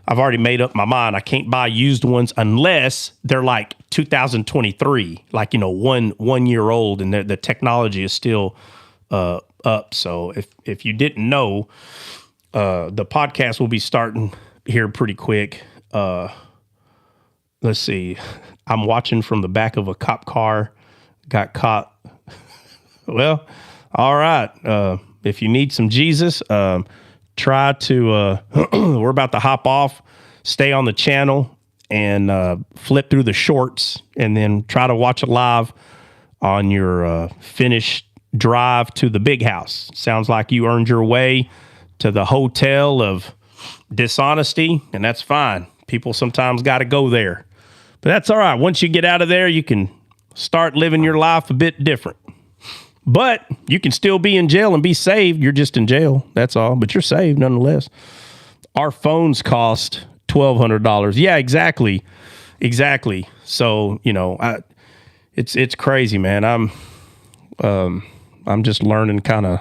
I've already made up my mind. I can't buy used ones unless they're like 2023, like, 1 year old, and the technology is still up. So if you didn't know, the podcast will be starting here pretty quick. Let's see. I'm watching from the back of a cop car. Got caught. Well, all right. If you need some Jesus, try to, we're about to hop off, stay on the channel and flip through the shorts and then try to watch it live on your finished drive to the big house. Sounds like you earned your way to the hotel of dishonesty, and that's fine. People sometimes got to go there, but that's all right. Once you get out of there, you can start living your life a bit different. But you can still be in jail and be saved. You're just in jail. That's all. But you're saved nonetheless. Our phones cost $1,200. Yeah, exactly. Exactly. So, it's crazy, man. I'm just learning kind of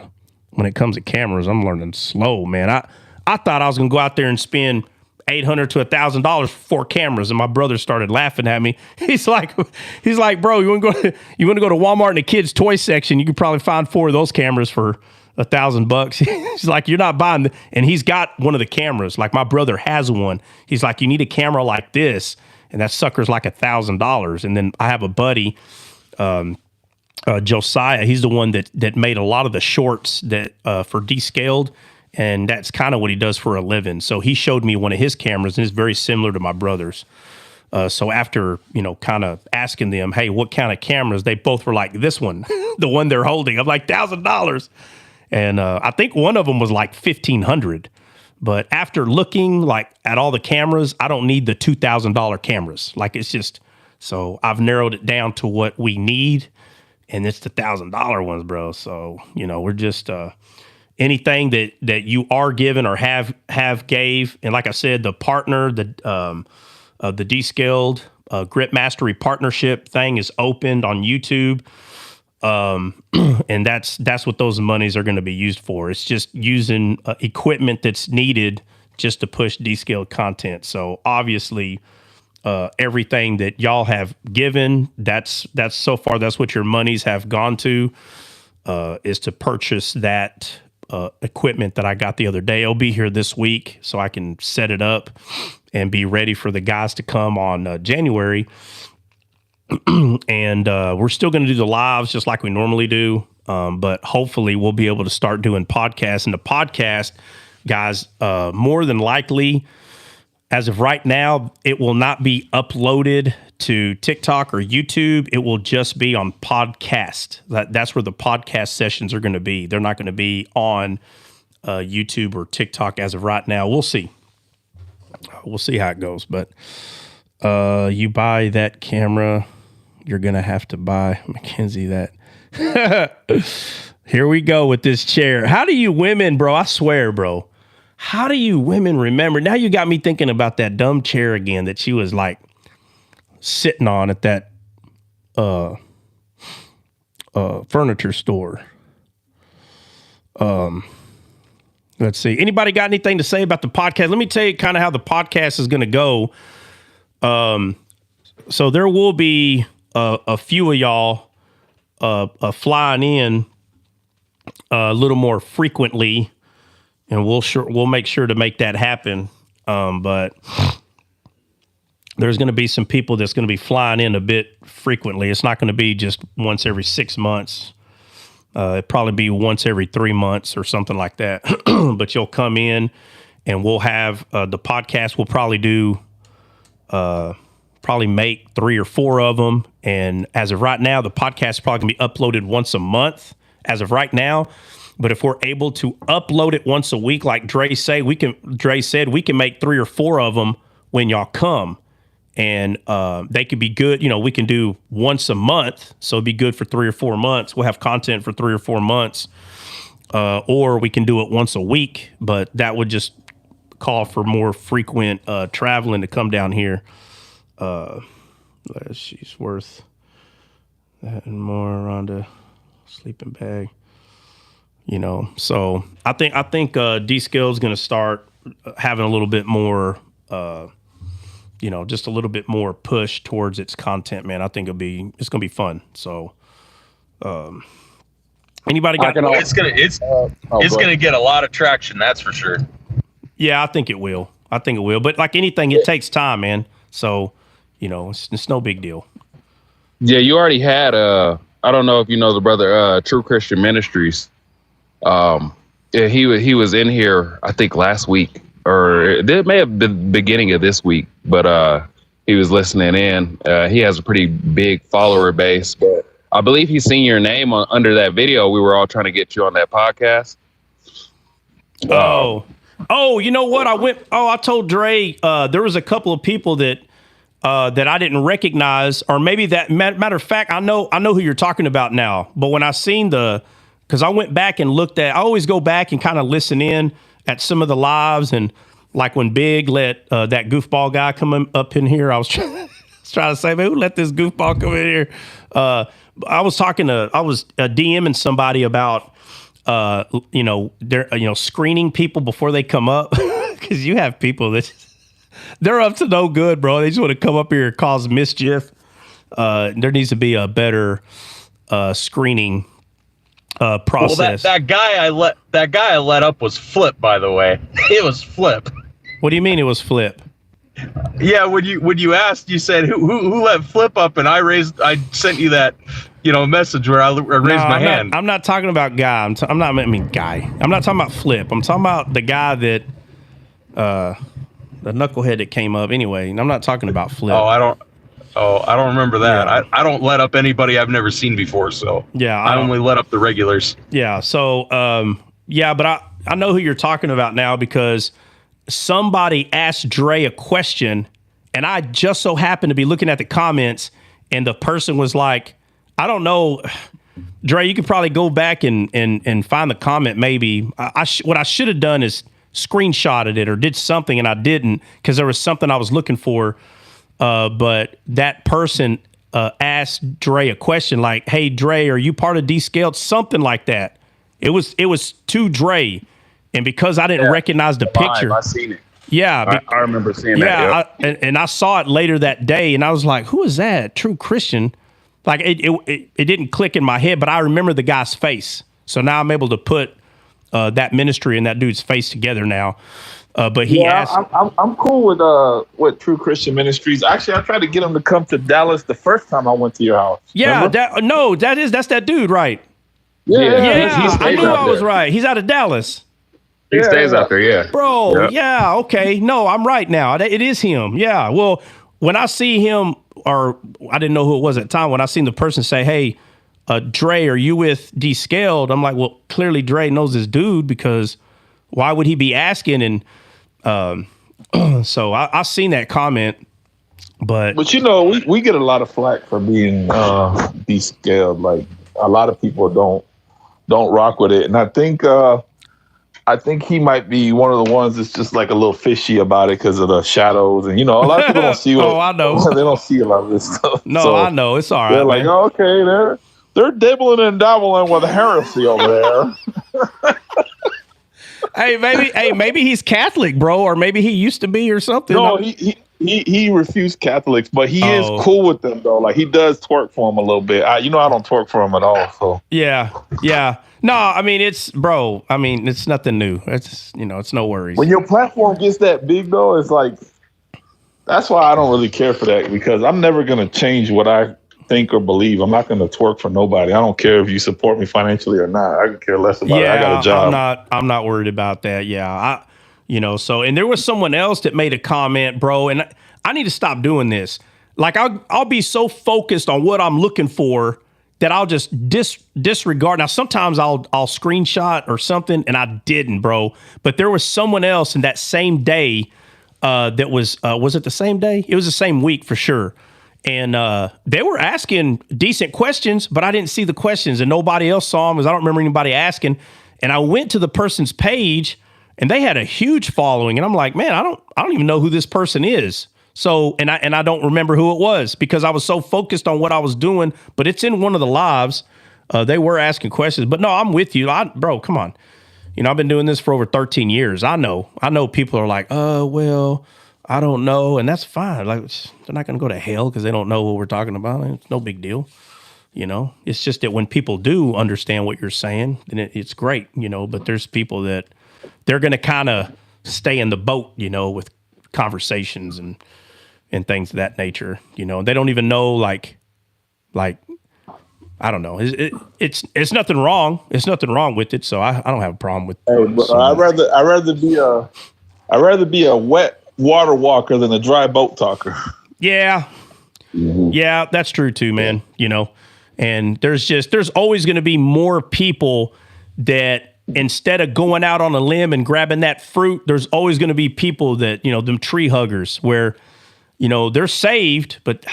when it comes to cameras. I'm learning slow, man. I thought I was going to go out there and spend $800 to $1,000 for 4 cameras, and my brother started laughing at me. He's like, bro, you want to go to Walmart in the kids' toy section? You could probably find 4 of those cameras for $1,000. He's like, you're not buying and he's got one of the cameras. Like, my brother has one. He's like, you need a camera like this, and that sucker's like $1,000. And then I have a buddy, Josiah. He's the one that made a lot of the shorts that for Descaled. And that's kind of what he does for a living. So he showed me one of his cameras, and it's very similar to my brother's. So after, kind of asking them, hey, what kind of cameras? They both were like, this one, the one they're holding. I'm like, $1,000. And I think one of them was like $1,500. But after looking at all the cameras, I don't need the $2,000 cameras. Like, it's just, so I've narrowed it down to what we need. And it's the $1,000 ones, bro. So, we're just, anything that you are given or have gave, and like I said, the partner, the Descaled Grip Mastery partnership thing is opened on YouTube, and that's what those monies are going to be used for. It's just using equipment that's needed just to push Descaled content. So obviously, everything that y'all have given, that's so far that's what your monies have gone to, is to purchase that equipment that I got the other day. It'll be here this week, so I can set it up and be ready for the guys to come on January. And we're still going to do the lives just like we normally do, but hopefully we'll be able to start doing podcasts. And the podcast, guys, more than likely, as of right now, it will not be uploaded to TikTok or YouTube. It will just be on podcast. That's where the podcast sessions are going to be. They're not going to be on YouTube or TikTok as of right now. We'll see. We'll see how it goes. But you buy that camera, you're going to have to buy Mackenzie that. Here we go with this chair. How do you women, bro? I swear, bro. How do you women remember? Now you got me thinking about that dumb chair again that she was like sitting on at that furniture store. Let's see. Anybody got anything to say about the podcast? Let me tell you kind of how the podcast is going to go. So there will be a few of y'all flying in a little more frequently, and we'll make sure to make that happen. But there's going to be some people that's going to be flying in a bit frequently. It's not going to be just once every 6 months. It'd probably be once every 3 months or something like that. But you'll come in and we'll have the podcast. We'll probably do probably make 3 or 4 of them. And as of right now, the podcast is probably gonna be uploaded once a month as of right now. But if we're able to upload it once a week, like Dre said, we can make 3 or 4 of them when y'all come. And they could be good. You know, we can do once a month. So it'd be good for 3 or 4 months. We'll have content for 3 or 4 months. Or we can do it once a week, but that would just call for more frequent traveling to come down here. She's worth that and more around a sleeping bag. You know, so I think D-Scale is going to start having a little bit more, just a little bit more push towards its content, man. I think it's going to be fun. So, anybody got? It's gonna get a lot of traction. That's for sure. Yeah, I think it will. But like anything, it takes time, man. So, it's no big deal. Yeah, you already had. I don't know if you know the brother, True Christian Ministries. Yeah, he was in here, I think last week, or it may have been beginning of this week, but he was listening in. He has a pretty big follower base, but I believe he's seen your name under that video. We were all trying to get you on that podcast. Oh, you know what? I told Dre, there was a couple of people that I didn't recognize, or maybe that matter of fact, I know who you're talking about now. But when I seen because I went back and looked at, I always go back and kind of listen in at some of the lives, and like when Big let that goofball guy come up in here, I was trying to say, man, who let this goofball come in here? I was DMing somebody about, they're, screening people before they come up, because you have people that they're up to no good, bro. They just want to come up here and cause mischief. There needs to be a better screening process. Well, that guy I let up was Flip, by the way. It was Flip. What do you mean it was Flip? Yeah, when you asked, you said who let Flip up, and I sent you that message where I raised my hand. I'm not talking about guy. I'm not talking about Flip. I'm talking about the guy that the knucklehead that came up. Anyway, I'm not talking about Flip. I don't remember that. Yeah. I don't let up anybody I've never seen before. So yeah, I only let up the regulars. Yeah. So but I know who you're talking about now, because somebody asked Dre a question, and I just so happened to be looking at the comments, and the person was like, I don't know, Dre, you could probably go back and find the comment. Maybe what I should have done is screenshotted it or did something, and I didn't, because there was something I was looking for. But that person asked Dre a question like, hey, Dre, are you part of D-Scaled? Something like that. It was to Dre. And because I didn't recognize the picture. I seen it. Yeah. I remember seeing that. Yeah. And I saw it later that day, and I was like, who is that? True Christian? Like, it didn't click in my head, but I remember the guy's face. So now I'm able to put that ministry and that dude's face together now. But he asked. I'm cool with True Christian Ministries. Actually, I tried to get him to come to Dallas the first time I went to your house. Yeah, that's that dude, right? Yeah. I knew I was right. He's out of Dallas. He stays out there, yeah. Bro, yeah, okay. No, I'm right now. It is him. Yeah. Well, when I see him, or I didn't know who it was at the time, when I seen the person say, hey, Dre, are you with D-Scaled? I'm like, well, clearly Dre knows this dude, because why would he be asking? And so I seen that comment. But we get a lot of flack for being D-Scaled. Like, a lot of people don't rock with it. And I think he might be one of the ones that's just like a little fishy about it because of the shadows, and a lot of people don't see what. I know. They don't see a lot of this stuff. No, so I know, it's all right. They're like, okay, they're dibbling and dabbling with heresy over there. maybe he's Catholic, bro, or maybe he used to be or something. No, he refused Catholics, but he is cool with them though. Like, he does twerk for him a little bit. I don't twerk for him at all. So yeah. No, I mean, it's nothing new. It's it's no worries. When your platform gets that big though, it's like, that's why I don't really care for that, because I'm never gonna change what I think or believe. I'm not gonna twerk for nobody. I don't care if you support me financially or not. I could care less about it. I got a job. I'm not worried about that. Yeah, so, and there was someone else that made a comment, bro, and I need to stop doing this. Like I'll be so focused on what I'm looking for that I'll just disregard. Now, sometimes I'll screenshot or something, and I didn't, bro. But there was someone else in that same day that was it the same day? It was the same week for sure. And they were asking decent questions, but I didn't see the questions, and nobody else saw them because I don't remember anybody asking. And I went to the person's page, and they had a huge following, and I'm like, man, I don't even know who this person is. So, and I don't remember who it was because I was so focused on what I was doing, but it's in one of the lives. They were asking questions, but no, I'm with you. Bro, come on. You know, I've been doing this for over 13 years. I know people are like, well, I don't know. And that's fine. Like, they're not going to go to hell because they don't know what we're talking about. It's no big deal. You know, it's just that when people do understand what you're saying, then it's great, you know, but there's people that they're going to kind of stay in the boat, you know, with conversations and things of that nature, you know. They don't even know, like I don't know. It's nothing wrong. It's nothing wrong with it. So I don't have a problem with. Hey, but I'd rather be a wet water walker than a dry boat talker. Yeah, yeah, that's true too, man. You know, and there's always going to be more people that instead of going out on a limb and grabbing that fruit, there's always going to be people that, you know, them tree huggers where, you know, they're saved, but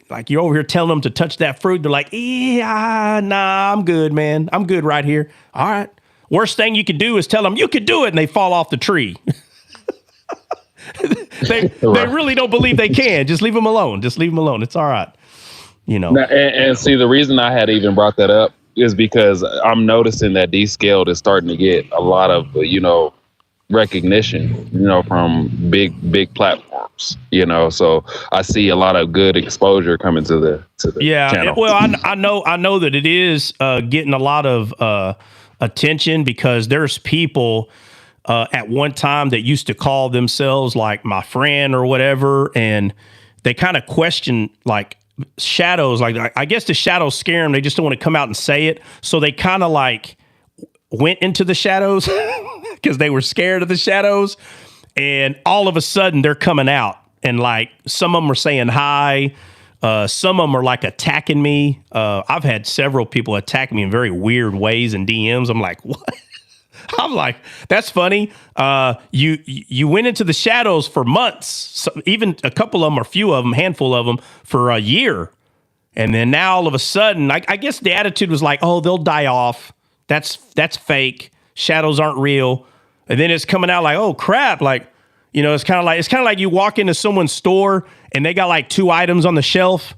like you're over here telling them to touch that fruit. They're like, yeah, nah, I'm good, man. I'm good right here. All right. Worst thing you could do is tell them you could do it, and they fall off the tree. They really don't believe they can. Just leave them alone. Just leave them alone. It's all right. You know. Now, and see, the reason I had even brought that up is because I'm noticing that Descaled is starting to get a lot of, you know, recognition, you know, from big platforms, you know. So I see a lot of good exposure coming to the channel. Well, I know that it is getting a lot of attention because there's people at one time that used to call themselves like my friend or whatever, and they kind of question like shadows. Like, I guess the shadows scare them. They just don't want to come out and say it. So they kind of like went into the shadows because they were scared of the shadows. And all of a sudden they're coming out, and like some of them are saying hi. Some of them are like attacking me. I've had several people attack me in very weird ways in DMs. I'm like, what? I'm like, that's funny. You went into the shadows for months, so even a couple of them, or few of them, handful of them, for a year. And then now all of a sudden, I guess the attitude was like, oh, they'll die off. That's fake. Shadows aren't real. And then it's coming out like, oh crap. Like, you know, it's kind of like you walk into someone's store and they got like 2 items on the shelf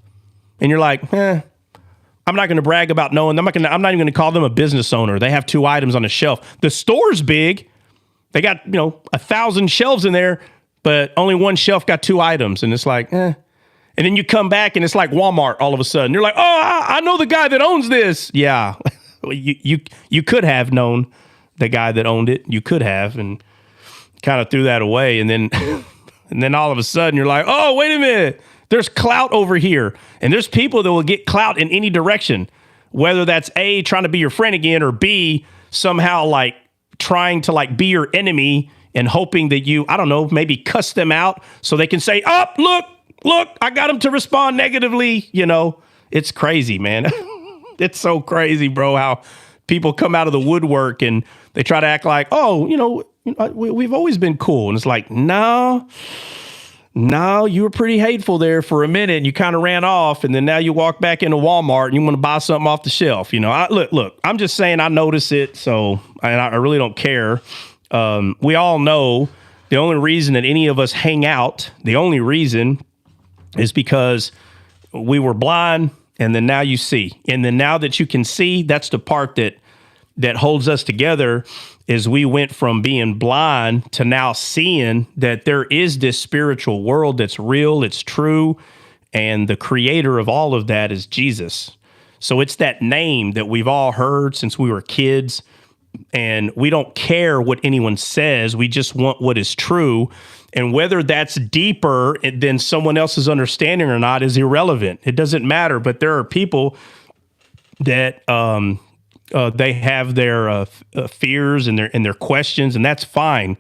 and you're like, I'm not going to brag about knowing them. I'm not even going to call them a business owner. They have 2 items on the shelf. The store's big. They got, you know, 1,000 shelves in there, but only one shelf got 2 items. And it's like, And then you come back and it's like Walmart all of a sudden. You're like, oh, I know the guy that owns this. Yeah. you could have known the guy that owned it. You could have, and kind of threw that away. And then all of a sudden you're like, oh, wait a minute. There's clout over here. And there's people that will get clout in any direction, whether that's A, trying to be your friend again, or B, somehow like trying to like be your enemy and hoping that you, I don't know, maybe cuss them out so they can say, oh, look, I got them to respond negatively. You know, it's crazy, man. It's so crazy, bro, how people come out of the woodwork and they try to act like, oh, you know, we've always been cool. And it's like, no, you were pretty hateful there for a minute and you kind of ran off. And then now you walk back into Walmart and you want to buy something off the shelf. You know, look, I'm just saying I notice it. So I really don't care. We all know the only reason that any of us hang out, the only reason is because we were blind. And then now you see. And then now that you can see, that's the part that holds us together, is we went from being blind to now seeing that there is this spiritual world that's real, it's true, and the creator of all of that is Jesus. So it's that name that we've all heard since we were kids, and we don't care what anyone says. We just want what is true. And whether that's deeper than someone else's understanding or not is irrelevant. It doesn't matter. But there are people that they have their fears and their questions, and that's fine.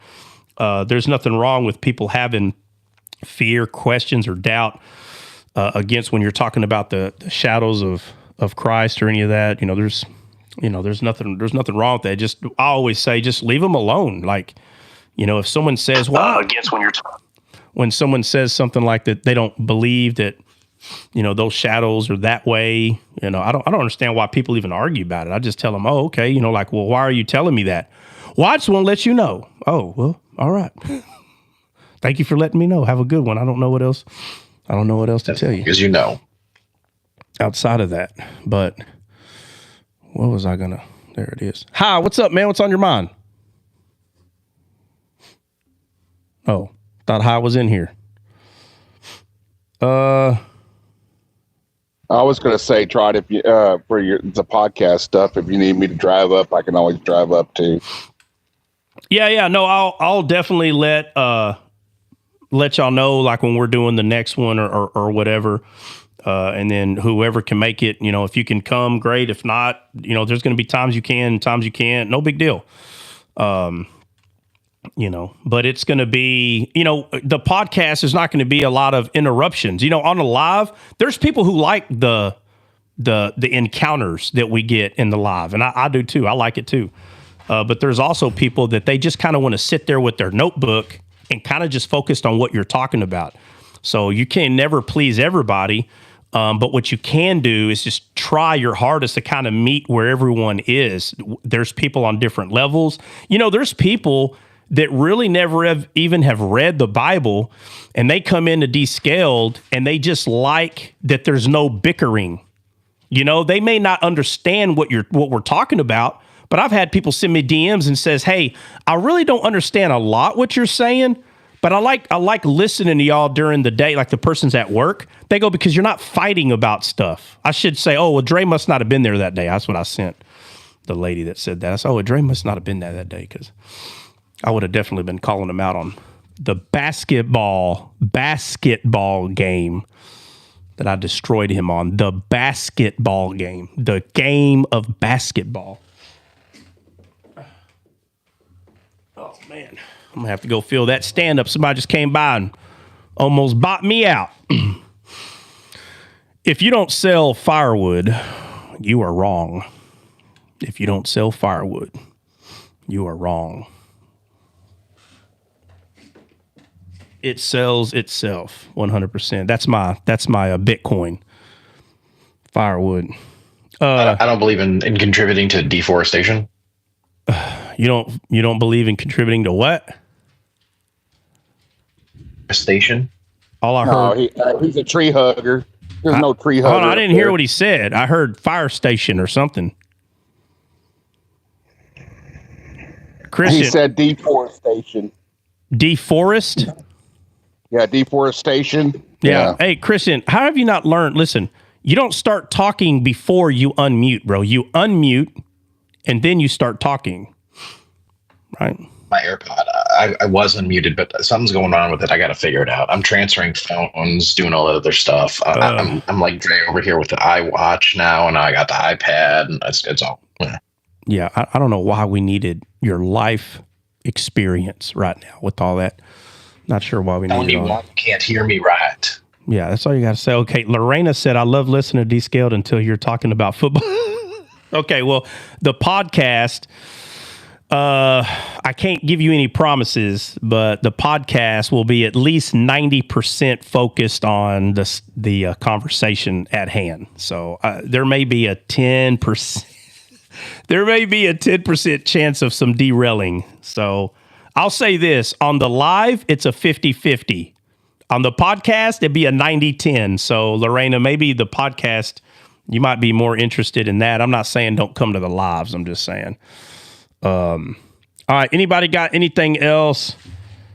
There's nothing wrong with people having fear, questions, or doubt. against when you're talking about the shadows of Christ or any of that. There's nothing wrong with that. Just, I always say, just leave them alone. Like, if someone says, well, against when someone says something like that, they don't believe that, those shadows are that way. I don't understand why people even argue about it. I just tell them, oh, okay. Like, well, why are you telling me that? Well, I just want to let you know. Oh, well, all right. Thank you for letting me know. Have a good one. I don't know what else to tell you. Because outside of that. But what was I gonna? There it is. Hi, what's up, man? What's on your mind? Oh, thought Hi was in here. I was going to say, Trot, if you for the podcast stuff, if you need me to drive up, I can always drive up too. Yeah. No, I'll definitely let y'all know, like when we're doing the next one or whatever. And then whoever can make it, if you can come, great. If not, there's going to be times you can, times you can't. No big deal. But it's going to be, the podcast is not going to be a lot of interruptions. On the live, there's people who like the encounters that we get in the live. And I do too. I like it too. But there's also people that they just kind of want to sit there with their notebook and kind of just focused on what you're talking about. So you can never please everybody. But what you can do is just try your hardest to kind of meet where everyone is. There's people on different levels. There's people that really never even have read the Bible, and they come into Descaled and they just like that there's no bickering. They may not understand what we're talking about, but I've had people send me DMs and says, hey, I really don't understand a lot what you're saying, but I like listening to y'all during the day, like the person's at work. They go, because you're not fighting about stuff. I should say, oh, well, Dre must not have been there that day. That's what I sent the lady that said that. I said, oh, well, Dre must not have been there that day, because I would have definitely been calling him out on the basketball game that I destroyed him on. The basketball game. The game of basketball. Oh, man. I'm going to have to go fill that stand-up. Somebody just came by and almost bought me out. If you don't sell firewood, you are wrong. If you don't sell firewood, you are wrong. It sells itself 100%. That's my Bitcoin. Firewood. I don't believe in contributing to deforestation. You don't believe in contributing to what? Station. All I heard. He's a tree hugger. There's no tree hugger. Hold on, I didn't hear what he said. I heard fire station or something. Christian. He said deforestation. Deforest? Yeah, deforestation. Yeah. Hey, Christian, how have you not learned? Listen, you don't start talking before you unmute, bro. You unmute and then you start talking. Right? My AirPod, I was unmuted, but something's going on with it. I got to figure it out. I'm transferring phones, doing all that other stuff. I'm like Dre over here with the iWatch now, and I got the iPad, and it's all. Yeah, I don't know why we needed your life experience right now with all that. Not sure why we needed all that. You can't hear me right. Yeah, that's all you got to say. Okay, Lorena said, I love listening to Descaled until you're talking about football. Okay, well, the podcast, I can't give you any promises, but the podcast will be at least 90% focused on the conversation at hand. So there may be a 10%. There may be a 10% chance of some derailing. So I'll say this. On the live, it's a 50-50. On the podcast, it'd be a 90-10. So, Lorena, maybe the podcast, you might be more interested in that. I'm not saying don't come to the lives. I'm just saying. All right. Anybody got anything else?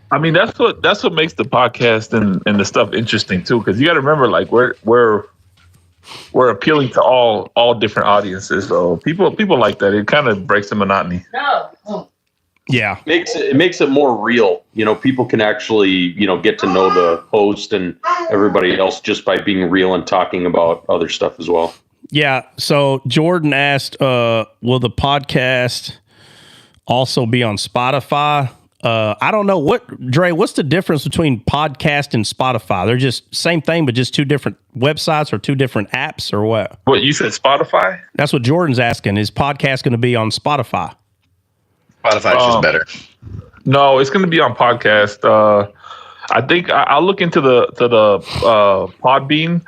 I mean, that's what makes the podcast and the stuff interesting, too, because you got to remember, like, we're appealing to all different audiences. So people like that. It kind of breaks the monotony. Yeah. It makes it more real. People can actually, get to know the host and everybody else just by being real and talking about other stuff as well. Yeah. So Jordan asked, will the podcast also be on Spotify? I don't know what's the difference between podcast and Spotify? They're just same thing, but just two different websites or two different apps or what? What, you said Spotify? That's what Jordan's asking. Is podcast going to be on Spotify? Spotify's just better. No, it's going to be on podcast. I think I'll look into the Podbean.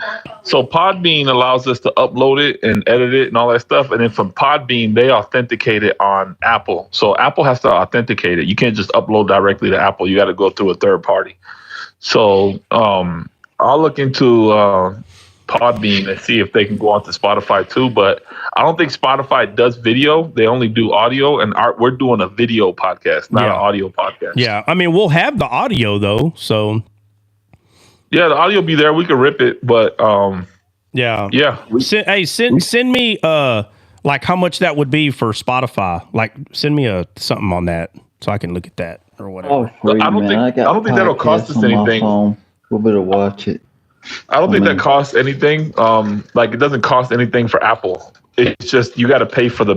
So Podbean allows us to upload it and edit it and all that stuff. And then from Podbean, they authenticate it on Apple. So Apple has to authenticate it. You can't just upload directly to Apple. You got to go through a third party. So I'll look into Podbean and see if they can go onto Spotify too. But I don't think Spotify does video. They only do audio, and we're doing a video podcast, not an audio podcast. Yeah, I mean, we'll have the audio though, so yeah, the audio will be there. We can rip it, but yeah. Send me like how much that would be for Spotify. Like, send me something on that so I can look at that or whatever. Oh, free, I don't think that'll cost us anything. We'll better watch it. I don't think that costs anything. Like, it doesn't cost anything for Apple. It's just you got to pay for the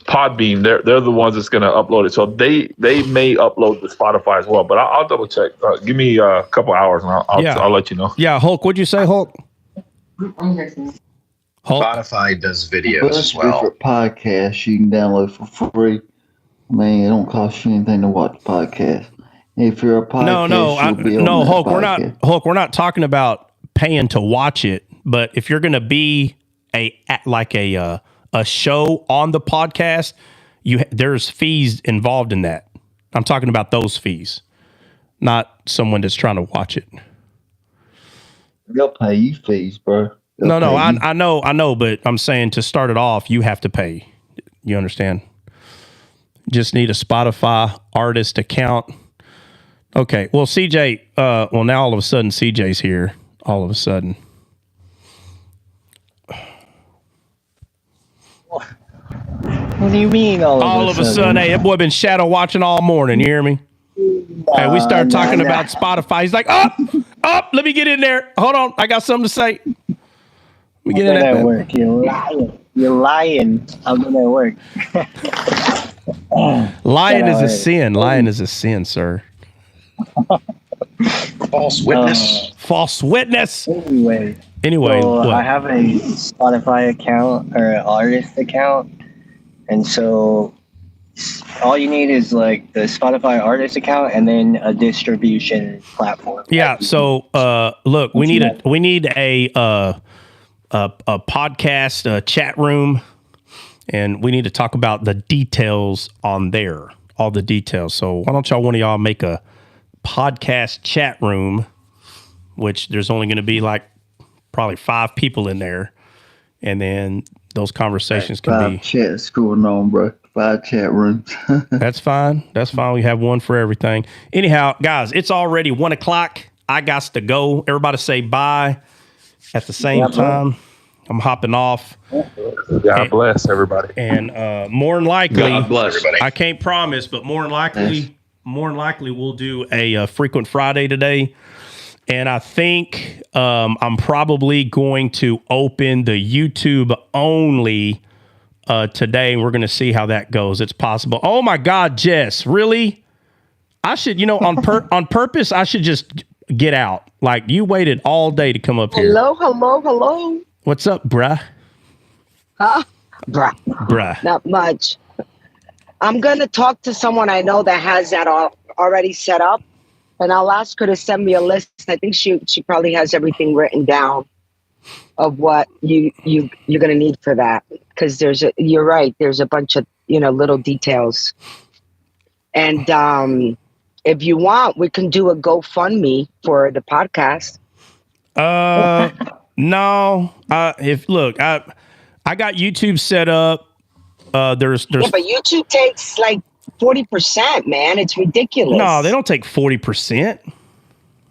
Podbean. They're the ones that's going to upload it. So they may upload to Spotify as well. But I'll double check. Give me a couple hours and I'll let you know. Yeah, Hulk. What'd you say, Hulk? Spotify does videos as well. For podcasts, you can download for free. I mean, it don't cost you anything to watch podcasts. If you're a podcast, Hulk. We're not talking about paying to watch it, but if you're going to be a show on the podcast, there's fees involved in that. I'm talking about those fees, not someone that's trying to watch it. They'll pay you fees, bro. I know, but I'm saying to start it off, you have to pay. You understand? Just need a Spotify artist account. Okay, well, CJ, now all of a sudden CJ's here. All of a sudden. What do you mean all of a sudden? Hey, that boy been shadow watching all morning. You hear me? Hey, we started talking about Spotify. He's like, up, let me get in there. Hold on, I got something to say. Let me get in there. At work. You're lying. I'm at work. Lying is a sin. Lying is a sin, sir. False witness. False witness. Anyway, so I have a Spotify account or an artist account, and so all you need is like the Spotify artist account and then a distribution platform. Yeah. So look, we need a podcast chat room, and we need to talk about the details on there, all the details. So why don't one of y'all make a podcast chat room, which there's only going to be like probably 5 people in there, and then those conversations can be 5 chats going on, bro. 5 chat rooms. That's fine. We have one for everything. Anyhow, guys, it's already 1:00. I got to go. Everybody say bye at the same time. I'm hopping off. God bless everybody. And more than likely, God bless everybody. I can't promise, but more than likely, we'll do a Frequent Friday today. And I think I'm probably going to open the YouTube only today. We're going to see how that goes. It's possible. Oh my God, Jess, really? I should, on purpose, I should just get out. Like, you waited all day to come up here. Hello. What's up, bruh? Huh? Bruh. Not much. I'm going to talk to someone I know that has that already set up, and I'll ask her to send me a list. I think she probably has everything written down of what you're going to need for that, because you're right, there's a bunch of little details. And if you want, we can do a GoFundMe for the podcast. No. I got YouTube set up. There's but YouTube takes like 40%, man. It's ridiculous. No, they don't take 40%.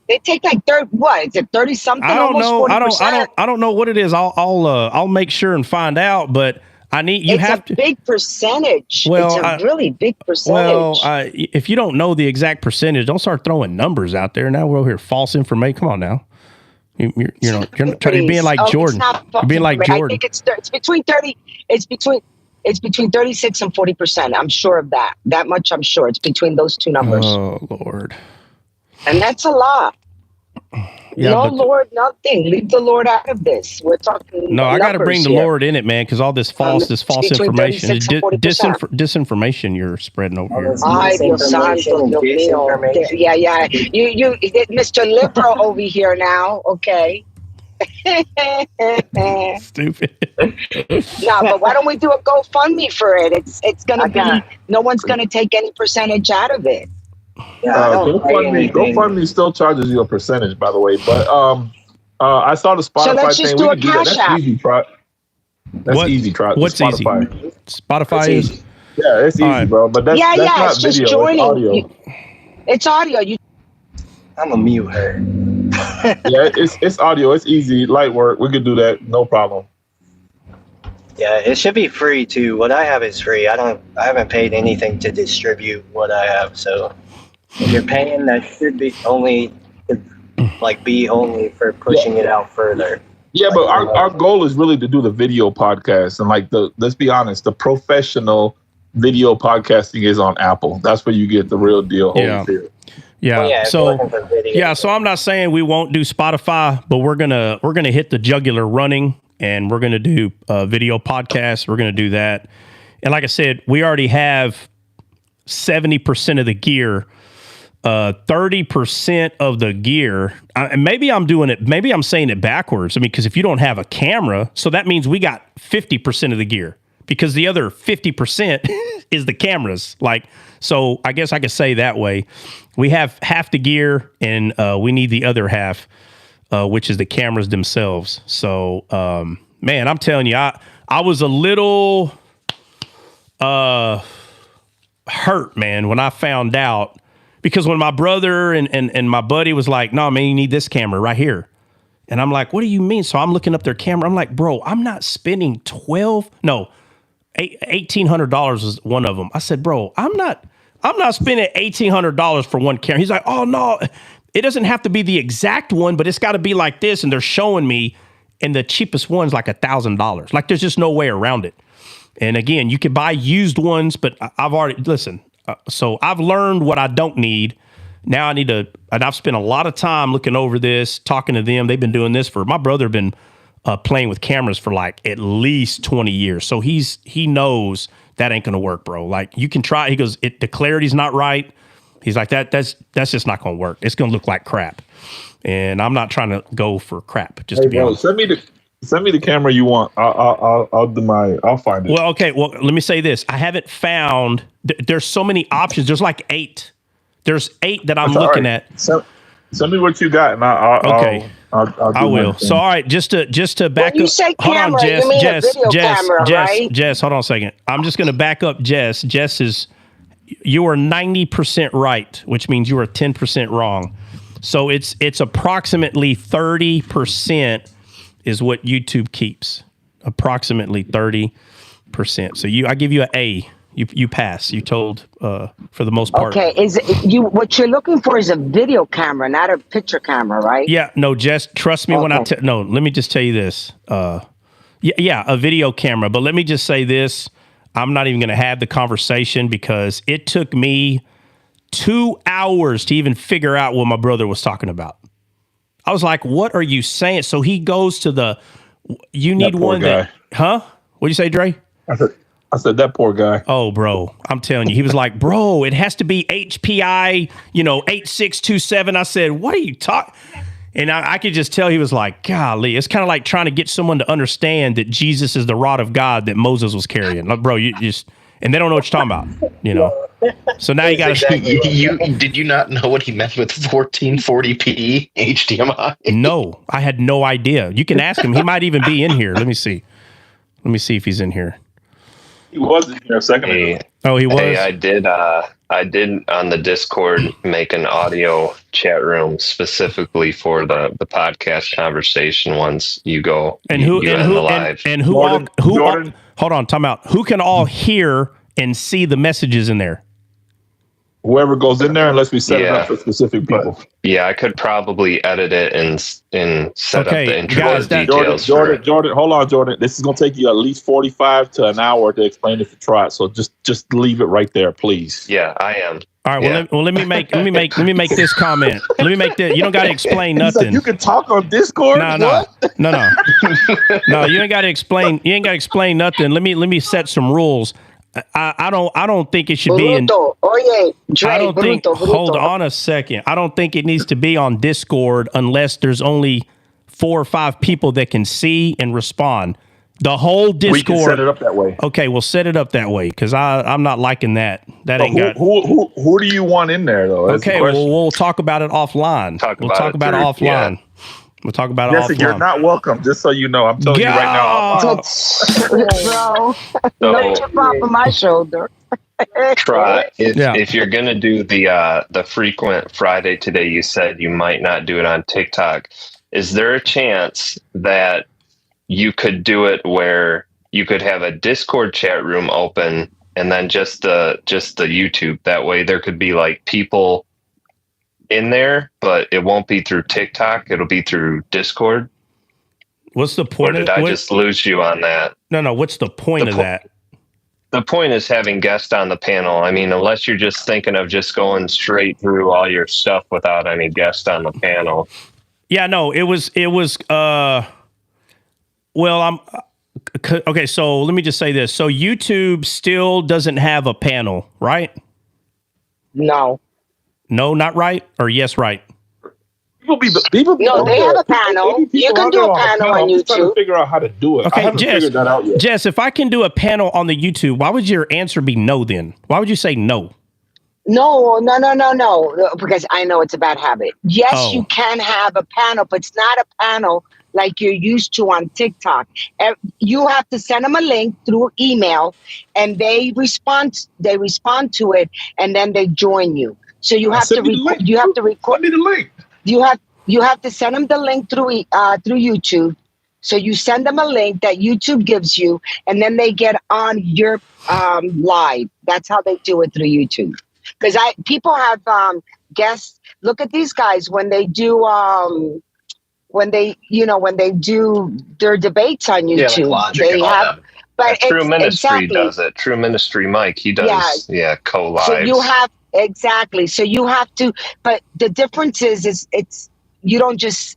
They take like 30. What is it? 30 something? I don't know. 40%? I don't know what it is. I'll make sure and find out. But I need you it's have a to. Big percentage. Well, it's a really big percentage. Well, if you don't know the exact percentage, don't start throwing numbers out there. Now we're over here false information. Come on now. You're being like Jordan. You're being like Jordan. I think it's between 30. It's between It's between 36 and 40%. I'm sure of that. That much I'm sure. It's between those two numbers. Oh, Lord. And that's a lot. Yeah, no, Lord, nothing. Leave the Lord out of this. We're talking. No, I got to bring the here. Lord in it, man, because all this false information, disinformation you're spreading over here. Ay, Dios santo, Dios mío. Yeah. You, Mr. Liberal over here now, okay? Stupid. No, but why don't we do a GoFundMe for it? It's gonna be. No one's gonna take any percentage out of it. GoFundMe still charges you a percentage, by the way. But I saw the Spotify so let's just thing. Do a cash app. That's easy, Trot. That's easy, Trot. What's Spotify. easy? Spotify is. Yeah, it's easy, bro. But that's not it's just video. joining. It's audio. It's audio. I'm a mute her. Yeah, it's audio. It's easy, light work. We could do that, no problem. Yeah, it should be free too. What I have is free. I haven't paid anything to distribute what I have. So if you're paying, that should be only for pushing it out further. Yeah, but our goal is really to do the video podcast, and let's be honest, the professional video podcasting is on Apple. That's where you get the real deal. Yeah. Yeah. So I'm not saying we won't do Spotify, but we're gonna hit the jugular running, and we're gonna do video podcasts. We're gonna do that, and like I said, we already have 70% of the gear. 30% of the gear. Maybe I'm saying it backwards. I mean, because if you don't have a camera, so that means we got 50% of the gear, because the other 50% is the cameras. So I guess I could say that way. We have half the gear, and we need the other half, which is the cameras themselves. So, man, I'm telling you, I was a little hurt, man, when I found out. Because when my brother and my buddy was like, no, man, you need this camera right here. And I'm like, what do you mean? So I'm looking up their camera. I'm like, bro, I'm not spending $1,800 was one of them. I said, bro, I'm not spending $1,800 for one camera. He's like, oh, no, it doesn't have to be the exact one, but it's got to be like this. And they're showing me, and the cheapest one's like $1,000. Like, there's just no way around it. And again, you can buy used ones, but so I've learned what I don't need. Now I need to, and I've spent a lot of time looking over this, talking to them. They've been doing this my brother been playing with cameras for like at least 20 years. So he knows that ain't going to work, bro. Like, you can try. He goes, the clarity's not right. He's like, that's just not going to work. It's going to look like crap. And I'm not trying to go for crap, just to be honest. Send me the camera you want. I'll find it. Well, okay. Well, let me say this. I haven't found. There's so many options. There's like 8. There's 8 that I'm looking at. Send me what you got, and I will. So, all right, just to back when you up. Say hold camera, on, Jess. You mean a video camera, right? Jess, hold on a second. I'm just going to back up, Jess. You are 90% right, which means you are 10% wrong. So it's approximately 30%. Is what YouTube keeps, approximately 30%. So I give you an A. You pass. You told for the most part. Okay, what you're looking for is a video camera, not a picture camera, right? Yeah. No, Jess, trust me when no. Let me just tell you this. Yeah, a video camera. But let me just say this: I'm not even going to have the conversation, because it took me 2 hours to even figure out what my brother was talking about. I was like, what are you saying? So he goes to you need one that, huh? What'd you say, Dre? I said, that poor guy. Oh, bro, I'm telling you. He was like, bro, it has to be HPI, 8627. I said, what are you talking? And I could just tell he was like, golly, it's kind of like trying to get someone to understand that Jesus is the rod of God that Moses was carrying. Like, bro, you just, and they don't know what you're talking about, So now you got to. Did you not know what he meant with 1440p HDMI? No, I had no idea. You can ask him. He might even be in here. Let me see if he's in here. He was in here a second ago. Oh, he was. Hey, I did on the Discord make an audio chat room specifically for the podcast conversation once you go and who hold on, time out. Who can all hear and see the messages in there? whoever goes in there unless we set it up for specific people. Yeah, I could probably edit it and set up the intro details. Jordan, hold on, Jordan. This is gonna take you at least 45 to an hour to explain it to Trot. So just leave it right there, please. Yeah, I am. All right. Well, let me make this comment. Let me make that. You don't got to explain nothing. Like, you can talk on Discord. No. No, you ain't got to explain. You ain't got to explain nothing. Let me set some rules. I don't think it should be in. Hold on a second. I don't think it needs to be on Discord unless there's only 4 or 5 people that can see and respond. The whole Discord. We can set it up that way. Okay, we'll set it up that way because I'm not liking that. That ain't got. Who do you want in there though? That's okay, well we'll talk about it offline. We'll talk about it offline. Yeah. We'll talk about it offline. You're not welcome. Just so you know, I'm telling you right now. Bro, no chip off of my shoulder. Try if you're gonna do the frequent Friday today, you said you might not do it on TikTok. Is there a chance that you could do it where you could have a Discord chat room open and then just the YouTube? That way there could be like people in there, but it won't be through TikTok. It'll be through Discord. What's the point? Or did I just lose you on that? No. What's the point of that? The point is having guests on the panel. I mean, unless you're just thinking of just going straight through all your stuff without any guests on the panel. Yeah, no, it was well, okay, so let me just say this. So YouTube still doesn't have a panel, right? No. No, not right? Or yes, right? People no, they have a panel. You can do a panel on YouTube. I'm trying to figure out how to do it. Okay, I haven't figured that out yet. Jess, if I can do a panel on the YouTube, why would your answer be no then? Why would you say no? No, because I know it's a bad habit. Yes, you can have a panel, but it's not a panel like you're used to on TikTok. You have to send them a link through email, and they respond to it, and then they join you. So you have to record. You have to record. Send me the link. You have to send them the link through YouTube. So you send them a link that YouTube gives you, and then they get on your live. That's how they do it through YouTube. Because people have guests. Look at these guys when they do when they do their debates on YouTube. Logic they have. But True Ministry does it. True Ministry Mike, he does. Yeah, co-lives. So you have exactly. So you have to. But the difference is it's you don't just.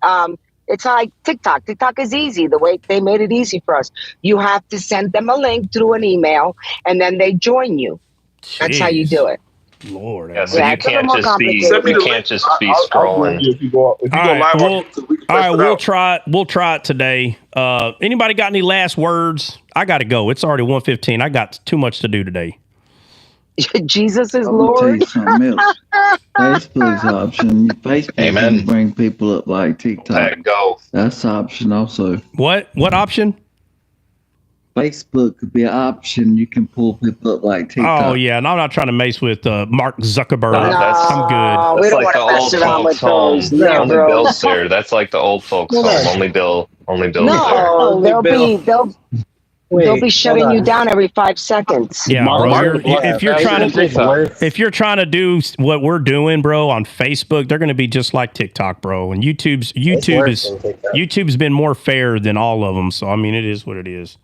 It's not like TikTok. TikTok is easy. The way they made it easy for us. You have to send them a link through an email, and then they join you. Jeez. That's how you do it. Lord, yeah, so you can't just be scrolling. If you go live, all right, we'll try it today. Anybody got any last words? I got to go. It's already 1:15. I got too much to do today. Jesus is I'm gonna tell Lord. you something else. Facebook's option. Facebook can bring people up like TikTok. Go. That's option also. What option? Facebook could be an option. You can pull people up like TikTok. Oh yeah, and I'm not trying to mess with Mark Zuckerberg. No, I'm good. That's like the old folks' home. Only Bill's there. That's like the old folks' home. Only Bill. No, they'll be shutting you down every 5 seconds. Yeah, bro. If you're trying to do what we're doing, bro, on Facebook, they're going to be just like TikTok, bro. And YouTube's been more fair than all of them. So I mean, it is what it is.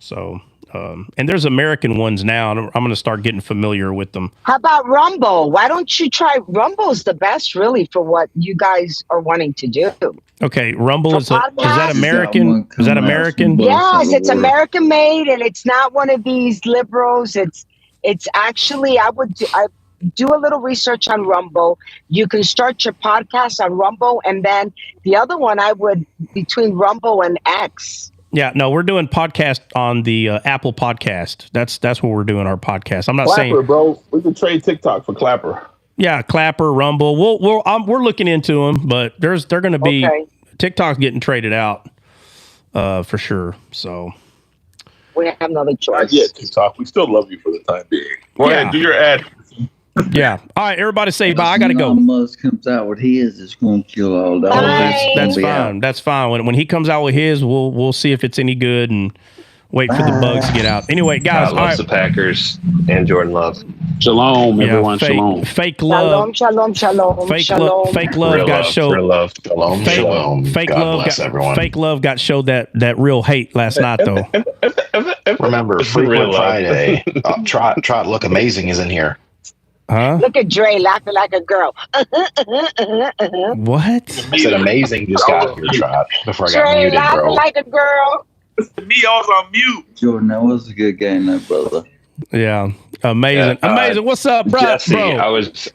So, and there's American ones now, and I'm going to start getting familiar with them. How about Rumble? Why don't you try? Rumble's the best, really, for what you guys are wanting to do. Okay, Rumble is that American? Is that American? Yes, it's American made, and it's not one of these liberals. It's actually I do a little research on Rumble. You can start your podcast on Rumble, and then the other one between Rumble and X. Yeah, no, we're doing podcast on the Apple Podcast. That's what we're doing, our podcast. I'm not Clapper, saying, bro. We can trade TikTok for Clapper. Yeah, Clapper, Rumble. We're looking into them, but they're going to be TikTok's getting traded out for sure. So we have another choice. Not yet, TikTok. We still love you for the time being. Go ahead, do your ad. Yeah. All right, everybody say bye. I got to go. Musk comes out with his, it's going to kill all that. That's fine. That's fine. When he comes out with his, we'll see if it's any good, and Wait for the bugs to get out. Anyway, guys, God loves the Packers and Jordan Love. Shalom, everyone. Shalom. Fake love. Shalom, shalom, Fake shalom. fake love Real got love, showed. real love. Shalom, Fake, shalom. fake God love bless got everyone. fake love got showed that real hate last night though. Remember, Real Frequent love. Friday. Trot, look amazing is in here. Huh? Look at Dre laughing like a girl. What? I said amazing just got here, Trot, before I got Dre muted, laughing bro. like a girl. Me, I was on mute. Jordan, that was a good game, though, brother. Yeah, amazing, amazing. What's up, bro? Jesse, bro? I was.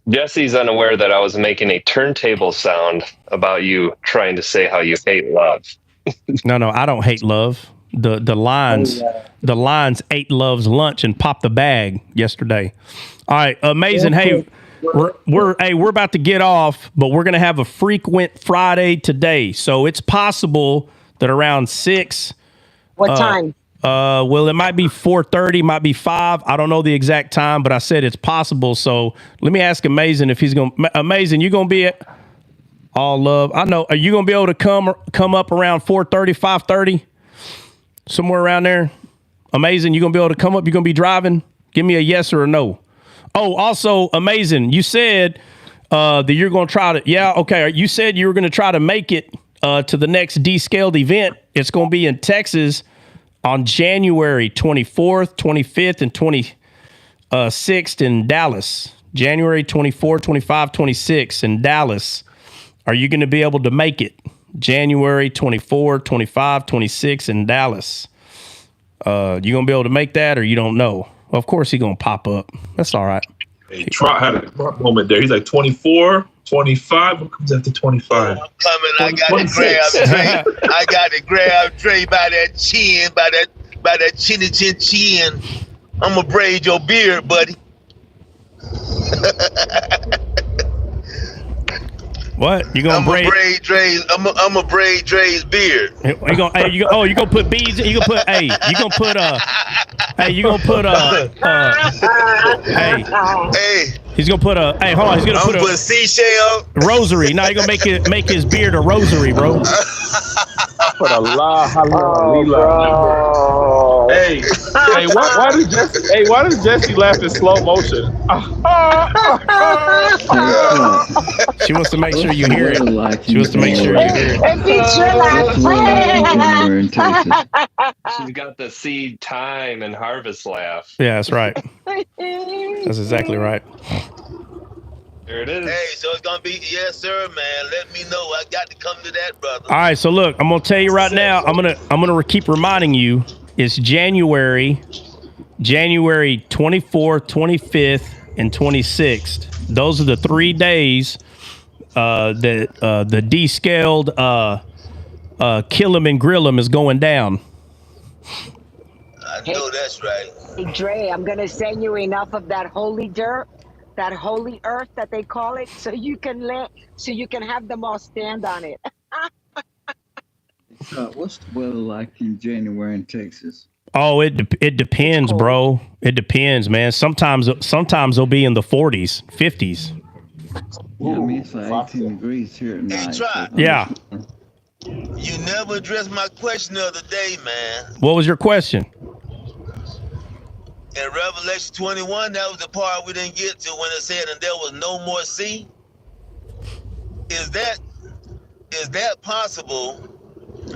Jesse's unaware that I was making a turntable sound about you trying to say how you hate love. No, I don't hate love. The Lions, the Lions ate Love's lunch and popped the bag yesterday. All right, amazing. Hey, we're about to get off, but we're gonna have a frequent Friday today, so it's possible that around 6. What time? Well, it might be 4:30, might be 5. I don't know the exact time, but I said it's possible. So let me ask Amazing if he's gonna. Amazing, you gonna be at All Love? I know. Are you gonna be able to come up around 4:30, 5:30, somewhere around there? Amazing, you gonna be able to come up? You gonna be driving? Give me a yes or a no. Oh, also, Amazing, you said that you're gonna try to. Yeah, okay. You said you were gonna try to make it to the next descaled event. It's gonna be in Texas on January 24th, 25th, and 26th in Dallas. January 24, 25, 26 in Dallas. Are you going to be able to make it? January 24, 25, 26 in Dallas. You going to be able to make that or you don't know? Of course he's going to pop up. That's all right. Hey, Trot had a moment there. He's like 24, 25. What comes after 25? I'm coming. I got to grab Dre. I got to grab Dre by that chin, by that chinny chin. I'm gonna braid your beard, buddy. What? You gonna braid Dre's? I'm gonna braid Dre's beard. You gonna put beads? You gonna put hey, you gonna put he's gonna put a hey, hold on, he's gonna put a seashell rosary. Now you gonna make his beard a rosary, bro. Put a la Hey, why does Jesse laugh in slow motion? She wants to make sure you hear it. She wants to make sure you hear it. She's got the seed time and harvest laugh. Yeah, that's right. That's exactly right. There it is. Hey, so it's gonna be yes, sir, man. Let me know. I got to come to that, brother. All right, so look, I'm gonna tell you right now. I'm gonna keep reminding you. It's January 24th, 25th, and 26th. Those are the 3 days that the descaled kill 'em and grill 'em is going down. I know that's right. Hey, Dre, I'm gonna send you enough of that holy dirt, that holy earth that they call it, so you can have them all stand on it. What's the weather like in January in Texas? Oh, it depends, bro. It depends, man. Sometimes they'll be in the 40s, 50s. Yeah, I mean, it's like 18 degrees here at night. Try. Yeah. You never addressed my question the other day, man. What was your question? In Revelation 21, that was the part we didn't get to when it said, and there was no more sea. Is that possible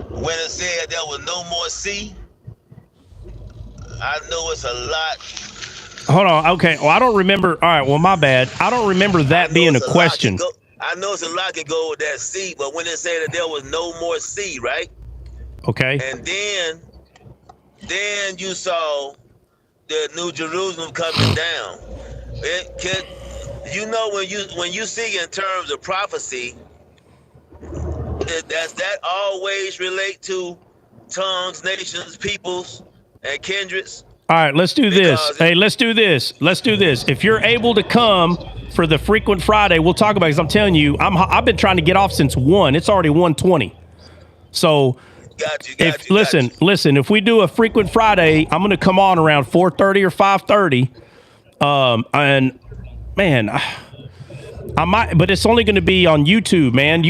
when it said there was no more sea? I know it's a lot. Hold on. Okay. Well, I don't remember. All right. Well, my bad. I don't remember that being a question. I know it's a lot could go with that sea, but when it said that there was no more sea, right? Okay. And then you saw the New Jerusalem coming down. When you see in terms of prophecy, does that always relate to tongues, nations, peoples, and kindreds? All right, let's do this. Hey, let's do this. If you're able to come for the frequent Friday, we'll talk about it, because I'm telling you, I've been trying to get off since 1. It's already 1:20. So listen, if we do a frequent Friday, I'm going to come on around 4:30 or 5:30. And man, I might, but it's only going to be on YouTube, man.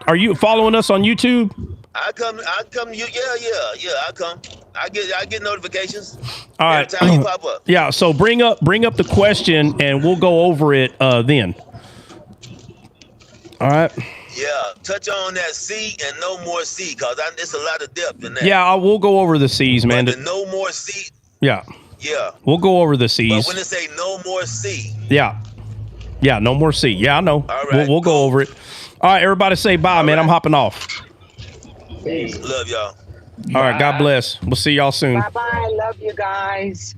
Are you following us on YouTube? I come. You, yeah. I come. I get notifications. All right. Every time you pop up. Yeah. So bring up the question, and we'll go over it then. All right. Yeah, touch on that C and no more C, cause there's a lot of depth in that. Yeah, we'll go over the C's, man. But the no more C. Yeah. Yeah. We'll go over the C's. But when they say no more C. Yeah. Yeah, no more C. Yeah, I know. All right, we'll go over it. All right, everybody say bye, man. I'm hopping off. Peace. Love y'all. All right, God bless. We'll see y'all soon. Bye-bye. Love you guys.